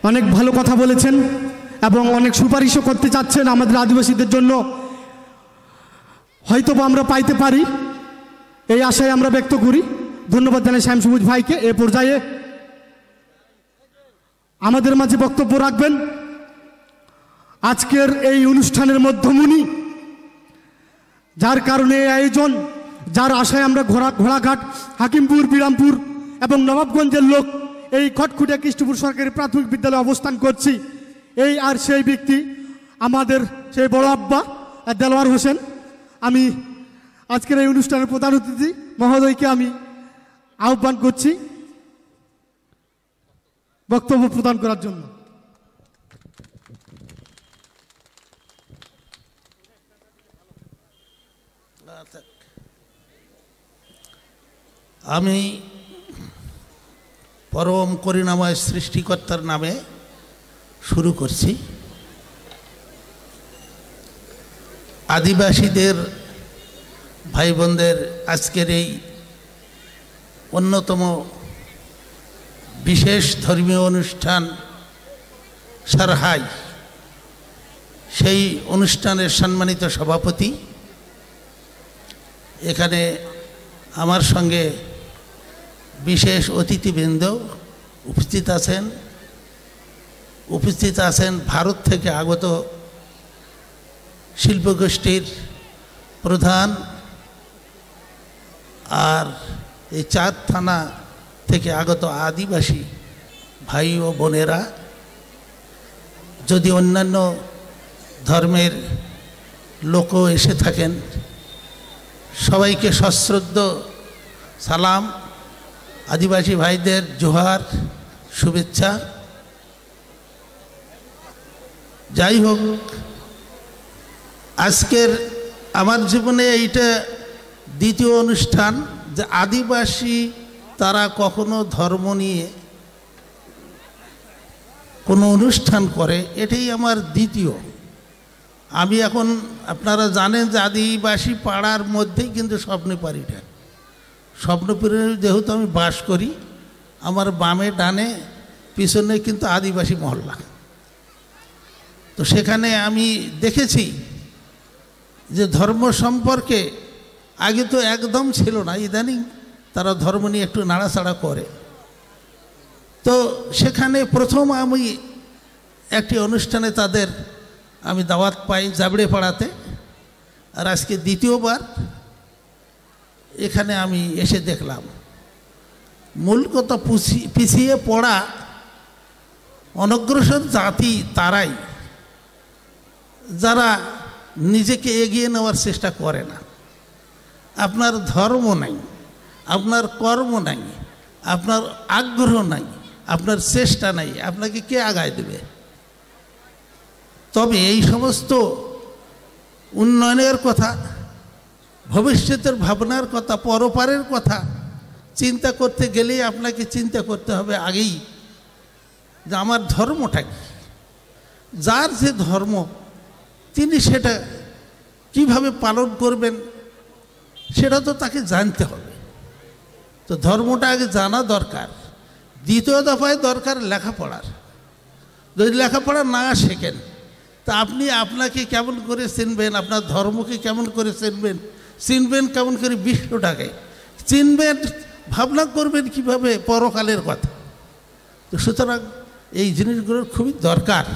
অনেক ভালো কথা বলেছেন এবং অনেক সুপারিশও করতে চাচ্ছেন আমাদের আদিবাসীদের জন্য। হয়তো আমরা পাইতে পারি, এই আশায় আমরা ব্যক্ত করি। ধন্যবাদ জানাই শ্যাম সবুজ ভাইকে। এ পর্যায়ে আমাদের মাঝে বক্তব্য রাখবেন আজকের এই অনুষ্ঠানের মধ্যমণি, যার কারণে এই আয়োজন, যার আশায় আমরা ঘোড়াঘাট, হাকিমপুর, বিরামপুর এবং নবাবগঞ্জের লোক এই খটখুটিয়া কৃষ্ণপুর সরকারি প্রাথমিক বিদ্যালয়ে অবস্থান করছি। এই আর সেই ব্যক্তি আমাদের সেই বড় আব্বা দেলোয়ার হোসেন। আমি আজকের এই অনুষ্ঠানের প্রধান অতিথি মহোদয়কে আমি আহ্বান করছি বক্তব্য প্রদান করার জন্য। আমি পরম করুণাময় সৃষ্টিকর্তার নামে শুরু করছি। আদিবাসীদের ভাই বোনদের আজকের এই অন্যতম বিশেষ ধর্মীয় অনুষ্ঠান সারহাই, সেই অনুষ্ঠানের সম্মানিত সভাপতি, এখানে আমার সঙ্গে বিশেষ অতিথিবৃন্দ উপস্থিত আছেন ভারত থেকে আগত শিল্পগোষ্ঠীর প্রধান, আর এই 4 থানা থেকে আগত আদিবাসী ভাই ও বোনেরা। যদি অন্যান্য ধর্মের লোকও এসে থাকেন, সবাইকে সশ্রদ্ধ সালাম, আদিবাসী ভাইদের জোহার, শুভেচ্ছা। যাই হোক, আজকের আমার জীবনে এইটা দ্বিতীয় অনুষ্ঠান যে আদিবাসী তারা কখনো ধর্ম নিয়ে কোনো অনুষ্ঠান করে, এটাই আমার দ্বিতীয়। আমি এখন আপনারা জানেন যে আদিবাসী পাড়ার মধ্যেই কিন্তু স্বপ্নপাড়িটা, স্বপ্নপুরে যেহেতু আমি বাস করি, আমার বামে ডানে পিছনে কিন্তু আদিবাসী মহল্লা। তো সেখানে আমি দেখেছি যে ধর্ম সম্পর্কে আগে তো একদম ছিল না, ইদানিং তারা ধর্ম নিয়ে একটু নাড়াচাড়া করে। তো সেখানে প্রথম আমি একটি অনুষ্ঠানে তাদের আমি দাওয়াত পাই জাবড়ে পাড়াতে, আর আজকে দ্বিতীয়বার এখানে আমি এসে দেখলাম মূল কথা পিছিয়ে পড়া অনগ্রসর জাতি তারাই যারা নিজেকে এগিয়ে নেওয়ার চেষ্টা করে না। আপনার ধর্ম নাই, আপনার কর্ম নাই, আপনার আগ্রহ নাই, আপনার চেষ্টা নাই, আপনাকে কে আগায় দেবে? তবে এই সমস্ত উন্নয়নের কথা, ভবিষ্যতের ভাবনার কথা, পরপারের কথা চিন্তা করতে গেলেই আপনাকে চিন্তা করতে হবে আগেই যে আমার ধর্মটা কি। যার যে ধর্ম তিনি সেটা কিভাবে পালন করবেন সেটা তো তাকে জানতে হবে। তো ধর্মটা আগে জানা দরকার। দ্বিতীয় দফায় দরকার লেখাপড়ার। যদি লেখাপড়া না শেখেন তা আপনি আপনাকে কেমন করে চিনবেন, আপনার ধর্মকে কেমন করে চিনবেন, চিনবেন কেমন করে বিশ্বটাকে চিনবেন, ভাবনা করবেন কিভাবে পরকালের কথা। তো সুতরাং এই জিনিসগুলোর খুবই দরকার।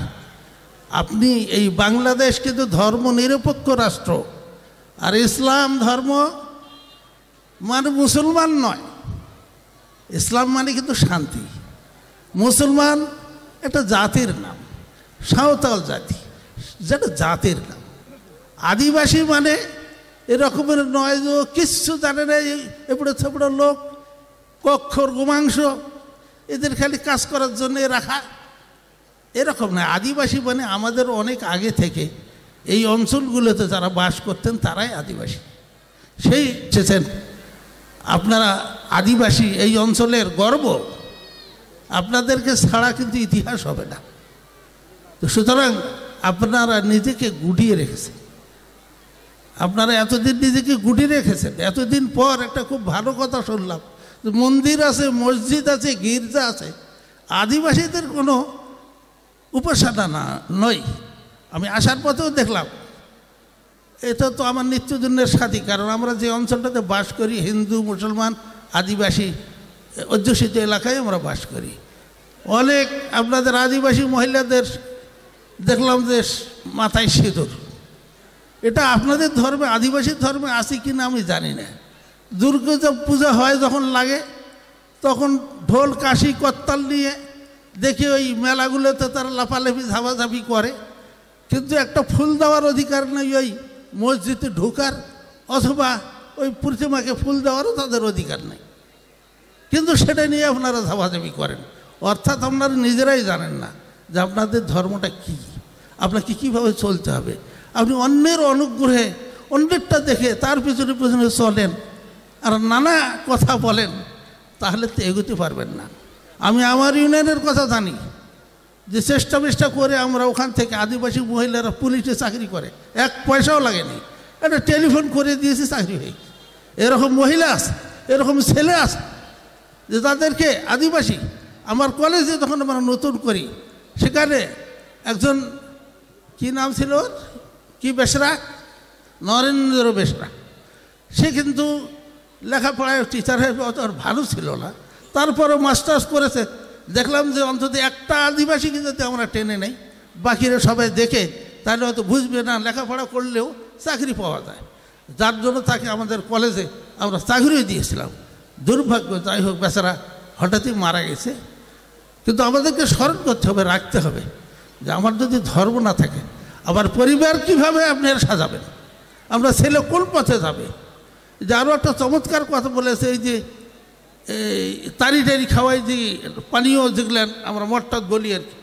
আপনি এই বাংলাদেশ কিন্তু ধর্ম নিরপেক্ষ রাষ্ট্র, আর ইসলাম ধর্ম মানে মুসলমান নয়, ইসলাম মানে কিন্তু শান্তি। মুসলমান একটা জাতির নাম, সাঁওতাল জাতি, যেটা জাতির নাম। আদিবাসী মানে এরকমের নয় যে কিচ্ছু জানে না, এপড়ে থেপড়ে লোক, কক্ষর গোমাংস, এদের খালি কাজ করার জন্য রাখা, এরকম নয়। আদিবাসী মানে আমাদের অনেক আগে থেকে এই অঞ্চলগুলোতে যারা বাস করতেন তারাই আদিবাসী। সেই চেয়েছেন আপনারা আদিবাসী, এই অঞ্চলের গর্ব, আপনাদেরকে ছাড়া কিন্তু ইতিহাস হবে না। তো সুতরাং আপনারা নিজেকে গুটিয়ে রেখেছেন, আপনারা এতদিন নিজেকে গুটিয়ে রেখেছেন। এতদিন পর একটা খুব ভালো কথা শুনলাম, মন্দির আছে, মসজিদ আছে, গির্জা আছে, আদিবাসীদের কোনো উপাসনা না নয়। আমি আসার পথেও দেখলাম, এটা তো আমার নিত্যদিনের সাথী, কারণ আমরা যে অঞ্চলটাতে বাস করি হিন্দু মুসলমান আদিবাসী অধ্যুষিত এলাকায় আমরা বাস করি। অনেক আপনাদের আদিবাসী মহিলাদের দেখলাম যে মাথায় সিঁদুর, এটা আপনাদের ধর্মে, আদিবাসী ধর্মে আছে কি না আমি জানি না। দুর্গা পূজা হয় যখন লাগে তখন ঢোল কাশি করতাল নিয়ে দেখি ওই মেলাগুলোতে তারা লাফালাফি ঝাপাঝাপি করে, কিন্তু একটা ফুল দেওয়ার অধিকার নেই, ওই মসজিদে ঢোকার অথবা ওই প্রতিমাকে ফুল দেওয়ারও তাদের অধিকার নেই, কিন্তু সেটা নিয়ে আপনারা ঝাপাঝাপি করেন। অর্থাৎ আপনারা নিজেরাই জানেন না যে আপনাদের ধর্মটা কী, আপনাকে কীভাবে চলতে হবে। আপনি অন্যের অনুগ্রহে, অন্যেরটা দেখে তার পিছনে পিছনে চলেন আর নানা কথা বলেন, তাহলে তো এগোতে পারবেন না। আমি আমার ইউনিয়নের কথা জানি যে চেষ্টা করে আমরা ওখান থেকে আদিবাসী মহিলারা পুলিশে চাকরি করে, 1 পয়সাও লাগেনি, একটা টেলিফোন করে দিয়েছি চাকরি হয়ে। এরকম মহিলা আছে, এরকম ছেলে আছে যে তাদেরকে আদিবাসী, আমার কলেজে যখন আমরা নতুন করি সেখানে একজন কি নাম ছিল ওর, কি বেসরা, নরেন্দ্র বেসরা, সে কিন্তু লেখাপড়ায় টিচার হয়ে অত ভালো ছিল না, তারপরে মাস্টার্স করেছে। দেখলাম যে অন্তত একটা আদিবাসীকে যদি আমরা টেনে নেই, বাকিরা সবাই দেখে তাহলে হয়তো বুঝবে না, লেখাপড়া করলেও চাকরি পাওয়া যায়, যার জন্য তাকে আমাদের কলেজে আমরা চাকরিও দিয়েছিলাম। দুর্ভাগ্য, যাই হোক বেচারা হঠাৎই মারা গেছে। কিন্তু আমাদেরকে স্মরণ করতে হবে, রাখতে হবে যে আমার যদি ধর্ম না থাকে আবার পরিবার কীভাবে আপনারা সাজাবেন, আমরা ছেলে কোন পথে যাবে। যে আরও একটা চমৎকার কথা বলেছে, এই যে তারি টারি খাওয়াই যে পানীয় যেগুলেন আমরা মট্টাত বলি আর কি,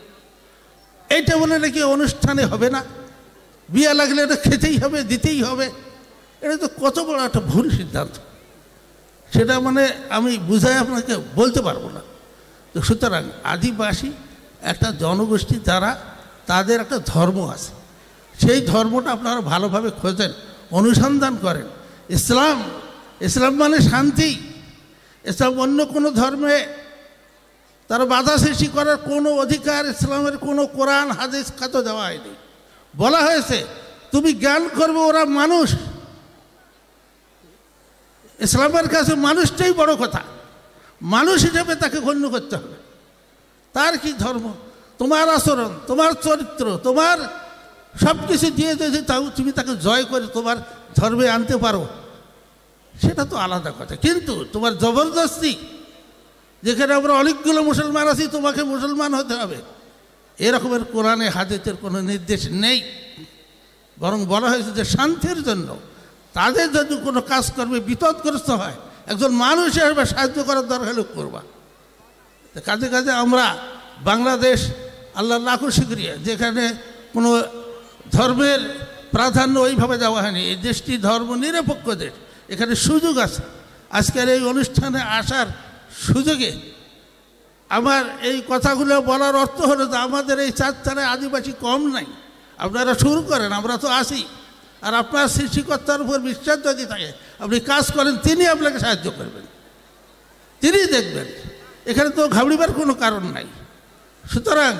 এইটা বলে নাকি অনুষ্ঠানে হবে না, বিয়ে লাগলে এটা খেতেই হবে, দিতেই হবে। এটা তো কত বড় একটা ভুল সিদ্ধান্ত, সেটা মানে আমি বুঝাই আপনাকে বলতে পারবো না। তো সুতরাং আদিবাসী একটা জনগোষ্ঠী, যারা তাদের একটা ধর্ম আছে, সেই ধর্মটা আপনারা ভালোভাবে খোঁজেন, অনুসন্ধান করেন। ইসলাম মানে শান্তি। ইসলাম অন্য কোনো ধর্মে তারা বাধা সৃষ্টি করার কোনো অধিকার ইসলামের কোনো কোরআন হাদিস খাতো দেওয়া হয়নি। বলা হয়েছে তুমি জ্ঞান করবে, ওরা মানুষ, ইসলামের কাছে মানুষটাই বড় কথা, মানুষ হিসেবে তাকে গণ্য করতে হবে। তার কি ধর্ম, তোমার আচরণ, তোমার চরিত্র, তোমার সব কিছু দিয়ে যদি তুমি তাকে জয় করে তোমার ধর্মে আনতে পারো, সেটা তো আলাদা কথা। কিন্তু তোমার জবরদস্তি, যেখানে আমরা অনেকগুলো মুসলমান আছি তোমাকে মুসলমান হতে হবে, এরকমের কোরআনে হাদিসের কোনো নির্দেশ নেই। বরং বলা হয়েছে যে শান্তির জন্য তাদের যদি কোনো কাজ করবে বিপদগ্রস্ত হয়, একজন মানুষ হিসেবে সাহায্য করার দরকার হলে করবা। কাজে কাজে আমরা বাংলাদেশ, আল্লাহ লাখো শুকরিয়া, যেখানে কোনো ধর্মের প্রাধান্য ওইভাবে দেওয়া হয়নি। এই দেশটি ধর্ম নিরপেক্ষ দেশ, এখানে সুযোগ আছে। আজকের এই অনুষ্ঠানে আসার সুযোগে আমার এই কথাগুলো বলার অর্থ হলো যে আমাদের এই চারচারে আদিবাসী কম নাই। আপনারা শুরু করেন, আমরা তো আসি, আর আপনার সৃষ্টিকর্তার উপর বিশ্বাস যদি থাকে, আপনি কাজ করেন, তিনি আপনাকে সাহায্য করবেন, তিনি দেখবেন। এখানে তো ঘাবড়িবার কোনো কারণ নাই। সুতরাং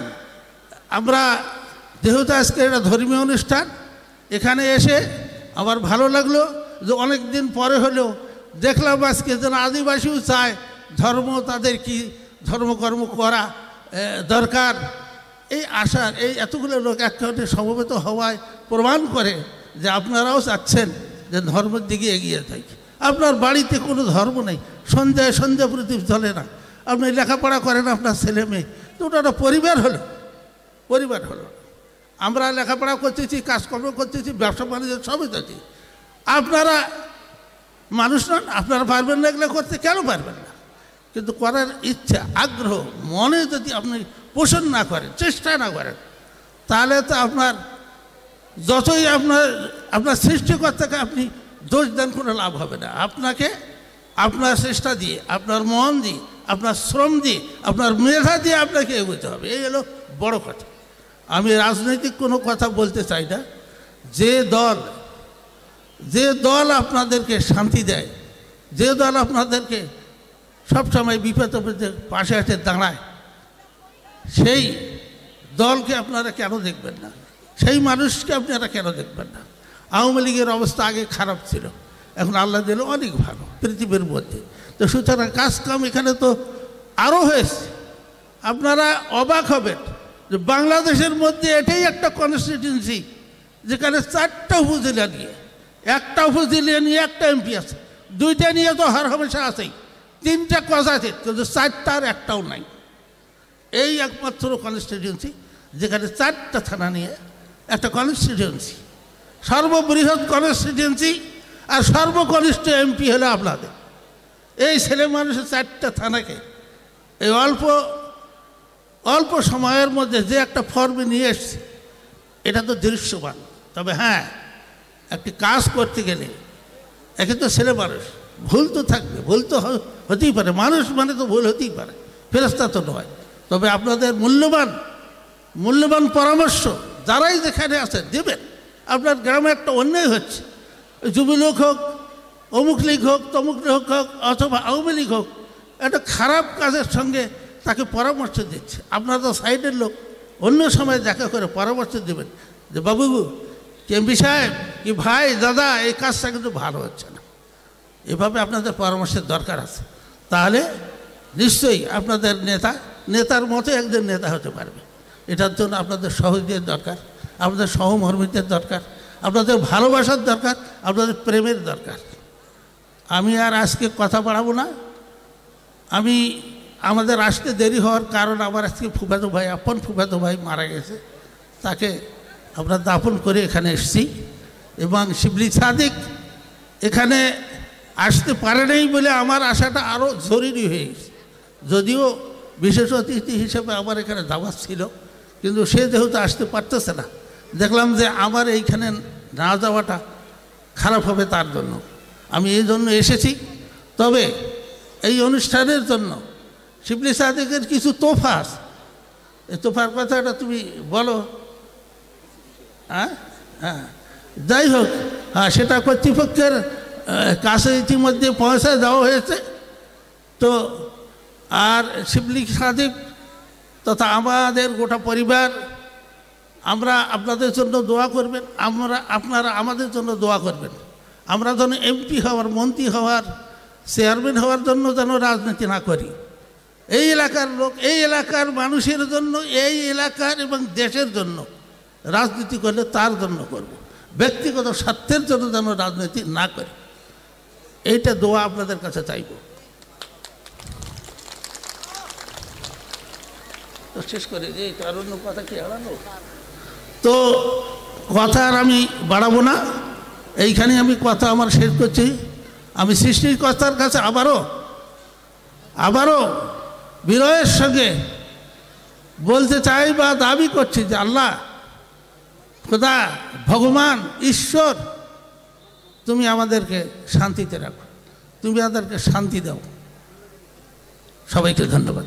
আমরা যেহেতু আজকে এটা ধর্মীয় অনুষ্ঠান, এখানে এসে আমার ভালো লাগলো যে অনেক দিন পরে হলেও দেখলাম আজকে যেন আদিবাসীও চায় ধর্ম, তাদের কি ধর্মকর্ম করা দরকার। এই আশা, এই এতগুলো লোক একসাথে সমবেত হওয়ায় প্রমাণ করে যে আপনারাও চাচ্ছেন যে ধর্মের দিকে এগিয়ে যাই। আপনার বাড়িতে কোনো ধর্ম নেই, সন্ধ্যা প্রদীপ জ্বলে না, আপনি লেখাপড়া করেন আপনার ছেলে মেয়ে, তো ওটা একটা পরিবার হলো। আমরা লেখাপড়া করতেছি, কাজকর্ম করতেছি, ব্যবসা বাণিজ্য সবই করছি। আপনারা মানুষ নন, আপনারা পারবেন না এগুলো করতে, কেন পারবেন না? কিন্তু করার ইচ্ছা, আগ্রহ মনে যদি আপনি পোষণ না করেন, চেষ্টা না করেন, তাহলে তো আপনার যতই আপনার সৃষ্টিকর্তাকে আপনি দোষ দেন, কোনো লাভ হবে না। আপনাকে আপনার চেষ্টা দিয়ে, আপনার মন দিয়ে, আপনার শ্রম দিয়ে, আপনার মেধা দিয়ে আপনাকে এগোতে হবে। এই হলো বড় কথা। আমি রাজনৈতিক কোনো কথা বলতে চাই না। যে দল আপনাদেরকে শান্তি দেয়, যে দল আপনাদেরকে সবসময় বিপদ পাশে এসে দাঁড়ায়, সেই দলকে আপনারা কেন দেখবেন না? সেই মানুষকে আপনারা কেন দেখবেন না? আওয়ামী লীগের অবস্থা আগে খারাপ ছিল, এখন আল্লাহ দিল অনেক ভালো পৃথিবীর মধ্যে। তো সুতরাং কাজকাম এখানে তো আরও হয়েছে। আপনারা অবাক হবেন যে বাংলাদেশের মধ্যে এটাই একটা কনস্টিটিউয়েন্সি যেখানে 4টা উপজেলা নিয়ে, একটা উপজেলা নিয়ে একটা এমপি আছে, 2টা নিয়ে তো হর হামেশা আছেই, 3টা কজ আছে, কিন্তু 4টার একটাও নাই। এই একমাত্র কনস্টিটিউয়েন্সি যেখানে 4টা থানা নিয়ে একটা কনস্টিটিউয়েন্সি, সর্ববৃহৎ কনস্টিটিউয়েন্সি, আর সর্বকনিষ্ঠ এমপি হলো আপনাদের। এই ছেলে মানুষের 4টা থানাকে এই অল্প সময়ের মধ্যে যে একটা ফর্মে নিয়ে এসছে, এটা তো দৃশ্যমান। তবে হ্যাঁ, একটি কাজ করতে গেলে একে তো ছেলে মানুষ, ভুল তো থাকবে, ভুল তো হতেই পারে, মানুষ মানে তো ভুল হতেই পারে, ফেরেশতা তো নয়। তবে আপনাদের মূল্যবান পরামর্শ যারাই যেখানে আছে দেবেন। আপনার গ্রামে একটা অন্যায় হচ্ছে, যুবলীগ হোক, অমুক লীগ হোক, তমুক লীগ হোক, অথবা আওয়ামী লীগ হোক, একটা খারাপ কাজের সঙ্গে তাকে পরামর্শ দিচ্ছে। আপনারা তো সাইডের লোক, অন্য সময় দেখা করে পরামর্শ দেবেন যে বাবু, এমপি সাহেব, কি ভাই, দাদা, এই কাজটা কিন্তু ভালো হচ্ছে না। এভাবে আপনাদের পরামর্শের দরকার আছে। তাহলে নিশ্চয়ই আপনাদের নেতার মতো একজন নেতা হতে পারবে। এটার জন্য আপনাদের সহযোগিতার দরকার, আপনাদের সহমর্মিতার দরকার, আপনাদের ভালোবাসার দরকার, আপনাদের প্রেমের দরকার। আমি আর আজকে কথা বাড়াবো না। আমাদের আসতে দেরি হওয়ার কারণ, আমার আজকে আপন ফুফাতো ভাই মারা গেছে, তাকে আমরা দাফন করে এখানে এসেছি। এবং শিবলি সাদিক এখানে আসতে পারে নাই বলে আমার আসাটা আরও জরুরি হয়ে গেছে। যদিও বিশেষ অতিথি হিসেবে আমার এখানে দাওয়াত ছিল, কিন্তু সে যেহেতু আসতে পারতেছে না, দেখলাম যে আমার এইখানে না যাওয়াটা খারাপ হবে তার জন্য আমি এই জন্য এসেছি। তবে এই অনুষ্ঠানের জন্য শিবলি সাদিকের কিছু তোফা আছে, এই তোফার কথাটা তুমি বলো। হ্যাঁ, যাই হোক, সেটা কর্তৃপক্ষের কাছে ইতিমধ্যে পয়সা দেওয়া হয়েছে। তো আর শিবলি সাদিক তথা আমাদের গোটা পরিবার, আমরা আপনাদের জন্য দোয়া করবেন, আপনারা আমাদের জন্য দোয়া করবেন। আমরা যেন এমপি হওয়ার, মন্ত্রী হওয়ার, চেয়ারম্যান হওয়ার জন্য যেন রাজনীতি না করি। এই এলাকার লোক, এই এলাকার মানুষের জন্য, এই এলাকার এবং দেশের জন্য রাজনীতি করলে তার জন্য করব, ব্যক্তিগত স্বার্থের জন্য যেন রাজনীতি না করি। এইটা দোয়া আপনাদের কাছে চাইব। তো শেষ করে যে তার অন্য কথা কি হারানো, তো কথা আর আমি বাড়াবো না, এইখানে আমি কথা আমার শেষ করছি। আমি সৃষ্টিকর্তার কাছে আবারও বিনয়ের সঙ্গে বলতে চাই বা দাবি করছি যে আল্লাহ, খোদা, ভগবান, ঈশ্বর, তুমি আমাদেরকে শান্তিতে রাখো, তুমি আমাদেরকে শান্তি দাও। সবাইকে ধন্যবাদ।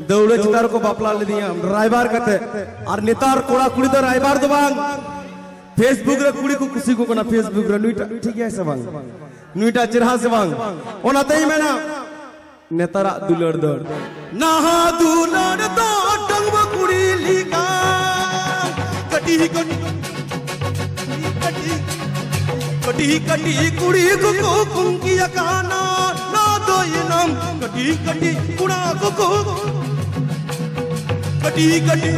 दौड़े चितार को बापला ले दिया रायबार कहते और नेतार कोड़ा कुड़ी तो रायबार तो बांग फेसबुक रे कुड़ी को खुशी को ना फेसबुक रे नुईटा ठीक है से बांग नुईटा चिरहा से बांग ओनाते ही मैंने नेतारा दुलड़ दौड़ ना दुलड़ दौड़ टंग कुड़ी लिखा कटी कटी कटी कुड़ी को कुंकिया काना ना दो ये नाम कटी कटी कुड़ा को कटी कटी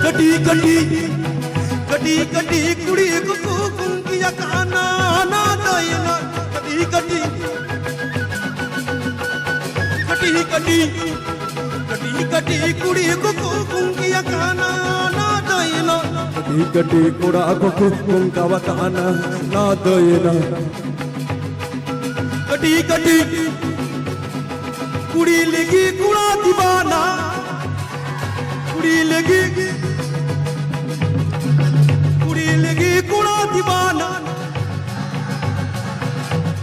कटी कटी कटी कटी कुड़ी को कुंकिया काना ना दो ये नाम कटी कटी कटी कटी कटी कटी कुड़ी को कुंकिया काना ना दयना कटी कटी कुड़ा को कुंका वकाना ना दयना कटी कटी कुड़ी लगी कुड़ा दीवाना कुड़ी लगी कुड़ा दीवाना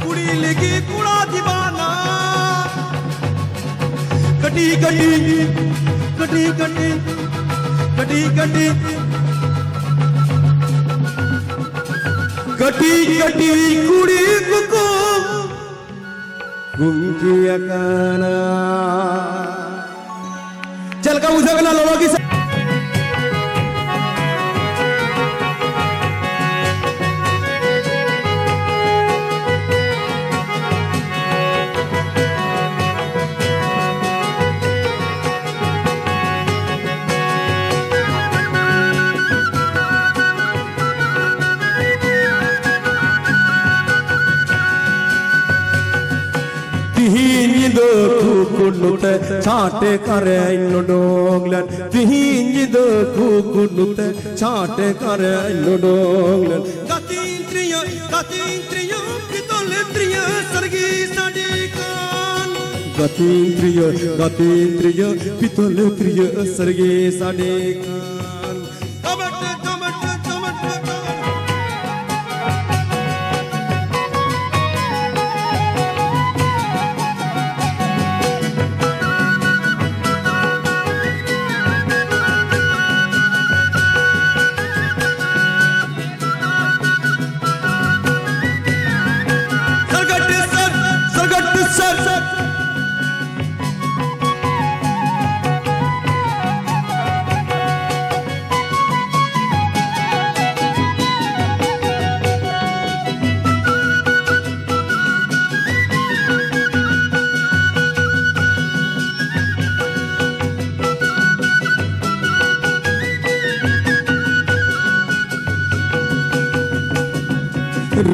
कुड़ी लगी कुड़ा दीवाना कटी कटी कटी कटी कटी कटी कटी कटी कुड़ी को कुंकिया काना चल का उसे गला लोगों की कुनुते छाटे करे नोडोंगलन तिहिंजिदो कुनुते छाटे करे नोडोंगलन गतिंत्रिय पितोलेत्रिय सरगी साडिकान गतिंत्रिय पितोलेत्रिय सरगी साडिकान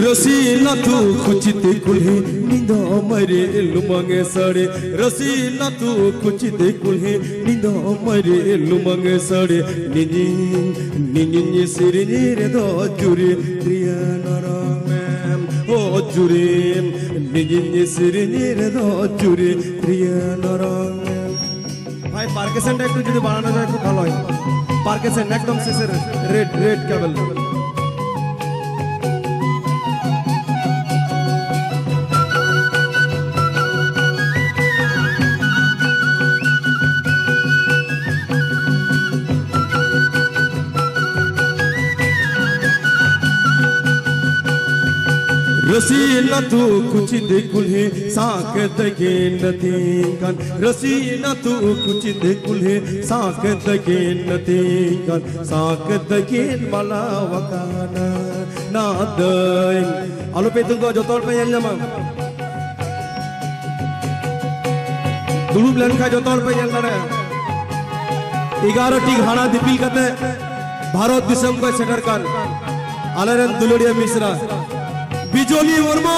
रसीना तू खुचिते कुल्हे निंदा मरे लुमंगे सड़े रसीना तू खुचिते कुल्हे निंदा मरे लुमंगे सड़े निनी निनी सिरनी रे दो जुरे प्रिया नरमेम ओ जुरे निनी सिरनी रे दो जुरे प्रिया नरमेम भाई पार्केसन একটু যদি বানানো যায় খুব ভালো হয় পার্কেসন একদম শেষের রেড রেড কেবল रसीना तू कुछ देखुल्हे साक दगे नतीकन रसीना तू कुछ देखुल्हे साक दगे नतीकन साक दगे मला वकाना ना दय आलो पे तुमको जोतोल पे येल जामा दुलुब लंका जोतोल पे येल दाड़े 11 टी घाना दिपिल कते भारत दिसम को सेटर कान आलेरन दुलुड़िया मिश्रा बिजोली मुर्मू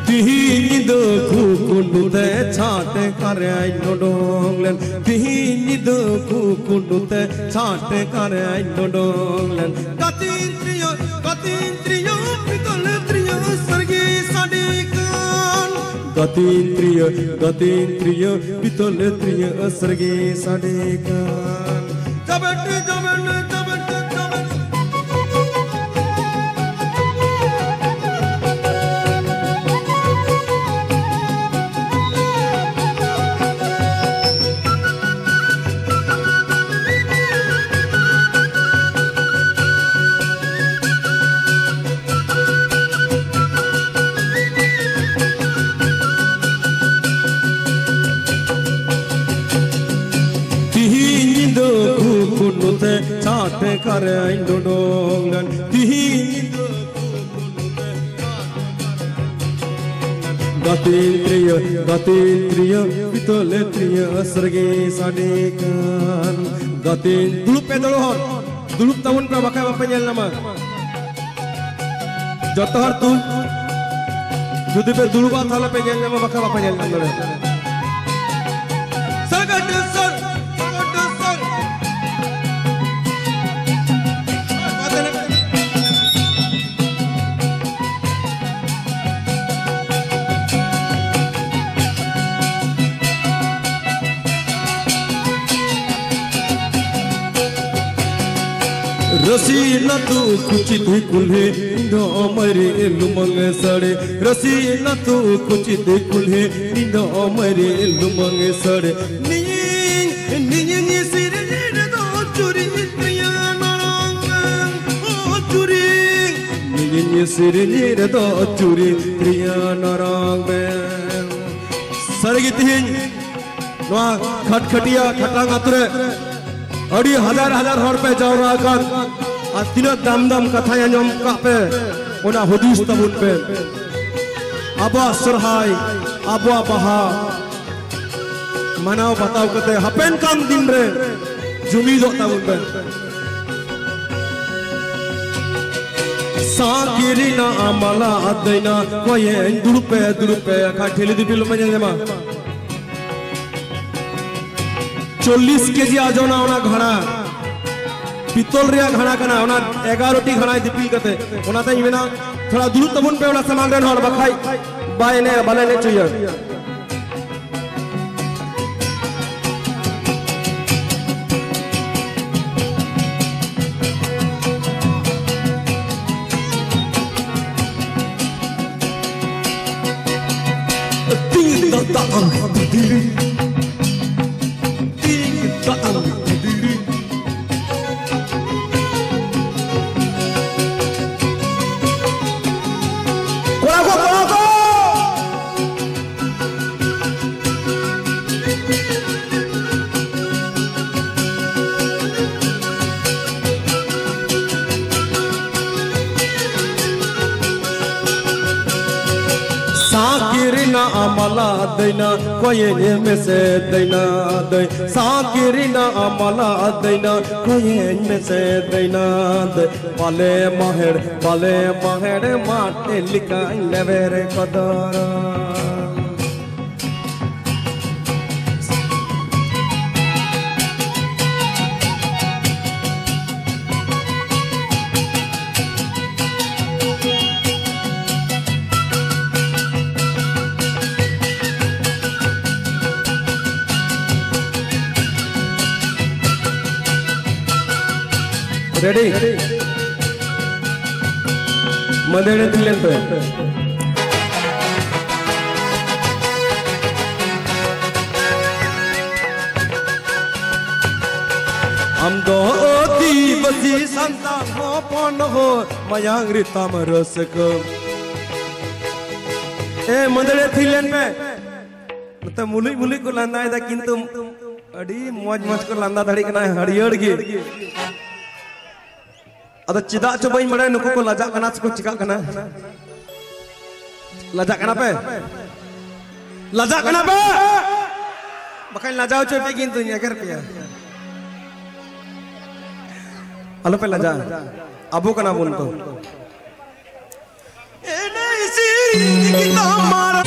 तिहिनिद कुकुनुते छाटे करे नोडोंगलन तिहिनिद कुकुनुते छाटे करे नोडोंगलन गतिंत्रियो पितोलेत्रियो सरगी साडिकान गतीन्द्रिय पितलेन्द्रिय सर्गे साडेगान जबट जबट जबट जबट चाटे करे डोडोंगन गतीन्द्रिय पितलेन्द्रिय सर्गे साडेगान गतीन dulu pe dulu hor dulu tahun pe bakai bapak nyel nama joto hor tu judi pe dulu ba thala pe nyel nama bakai bapak nyel nama sagat sar रसीना तू कुछ दी कुल्हे निंदो मरे लुमंग सड़े रसीना तू कुछ दी कुल्हे निंदो मरे लुमंग सड़े निंग सिर दो चुरी प्रिया नरंग ओ चुरी निंग सिर दो चुरी प्रिया नरंग सरगितिन नवा खटखटिया खटांग आतरे अड़ी हजार हजार हर पे जावरा kan तीनों दाम दाम कथाया nyom का पे उना हुदीस तबुन पे अबा सरहाय अबा बहा मनाव बताओ कते हपेन काम दिन रे जुमी दो तबुन पे साकिरिना अमला अदैना कोये दुरुपे का ठेली दी बिल में जमा 40 केजी आजोना ओना घड़ा पितल रे घड़ा कना ओना 11 टी घड़ा दिपिल कते ओना तई मेना थोड़ा दूर तबुन पे ओना समाग रेन हर बखाई बायने बलेने चाहिए साकिरिना अमला दैना कोये में से दैना दै साकिरिना अमला दैना कोये में से दैना दै पाले माहेर माटे लिखा नेवेरे कदरा रेडी मदेड़े दिलेन पे हम दो दिवसी संतान हो पन हो मयांग रितम रस को ए मदेड़े दिलेन पे मतलब मुली को लांदा है किंतु अड़ी मौज को लांदा धड़ी कना हरियर गे अदा चिदा चो बई मड़े नुको को लजा कना को चिका कना लजा कना पे बकाई लजाओ चो पे किंतु नगर पे अलो पे लजा अबो कना बोल तो एने इसी की तमारा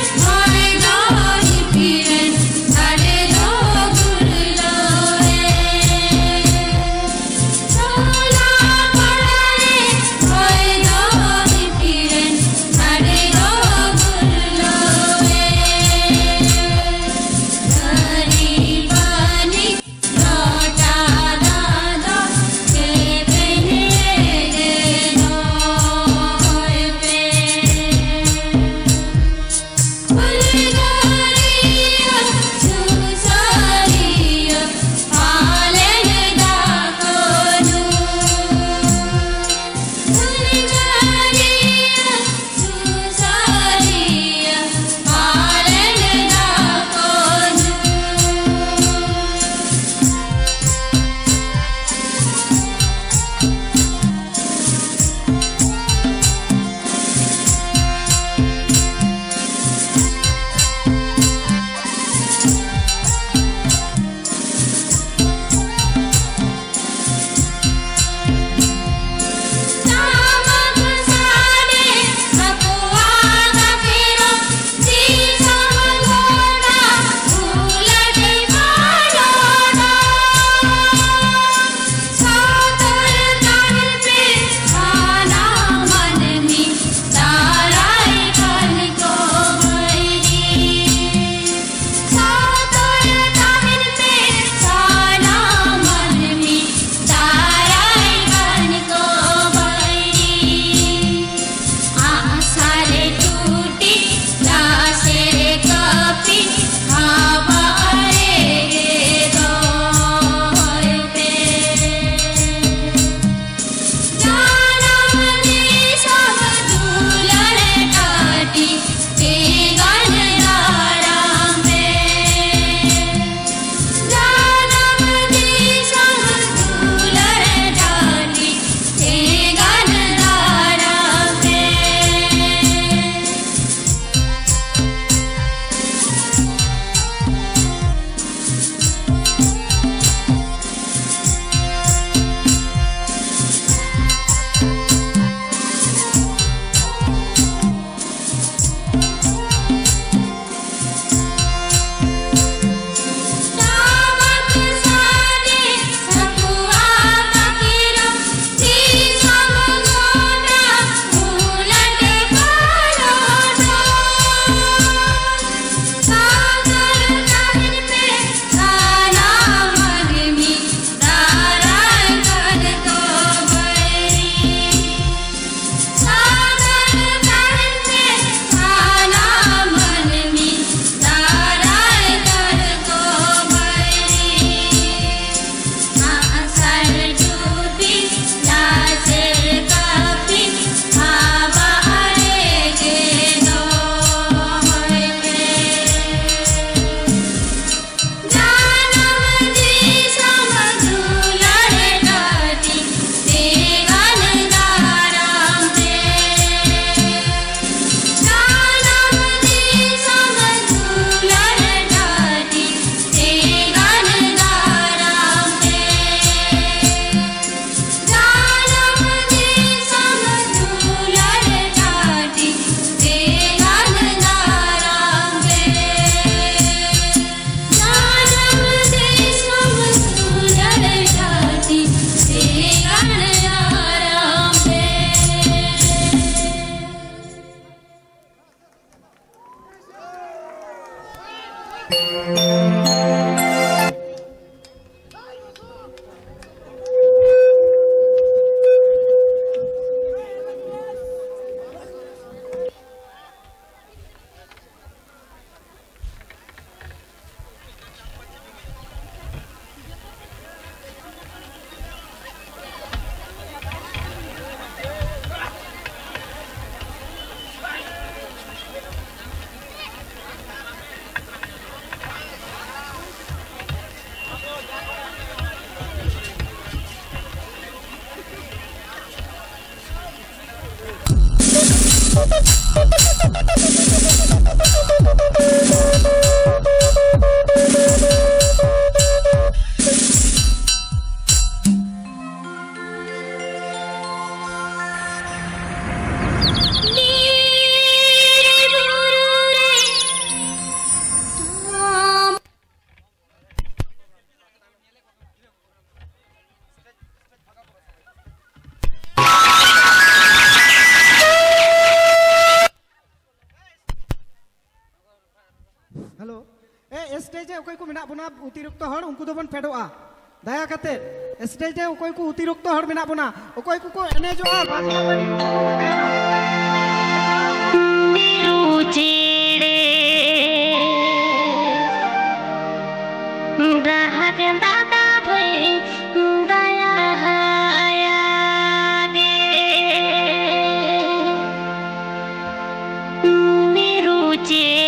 हेलो ए स्टेज अकय को मेना बना अतिरिक्त हर उनको दोबन फेडोआ दया कते स्टेज अकय को अतिरिक्त हर मेना बना अकय को एनेजोआ रुचिरे राहत दादा भई दया हाया गे रुचिरे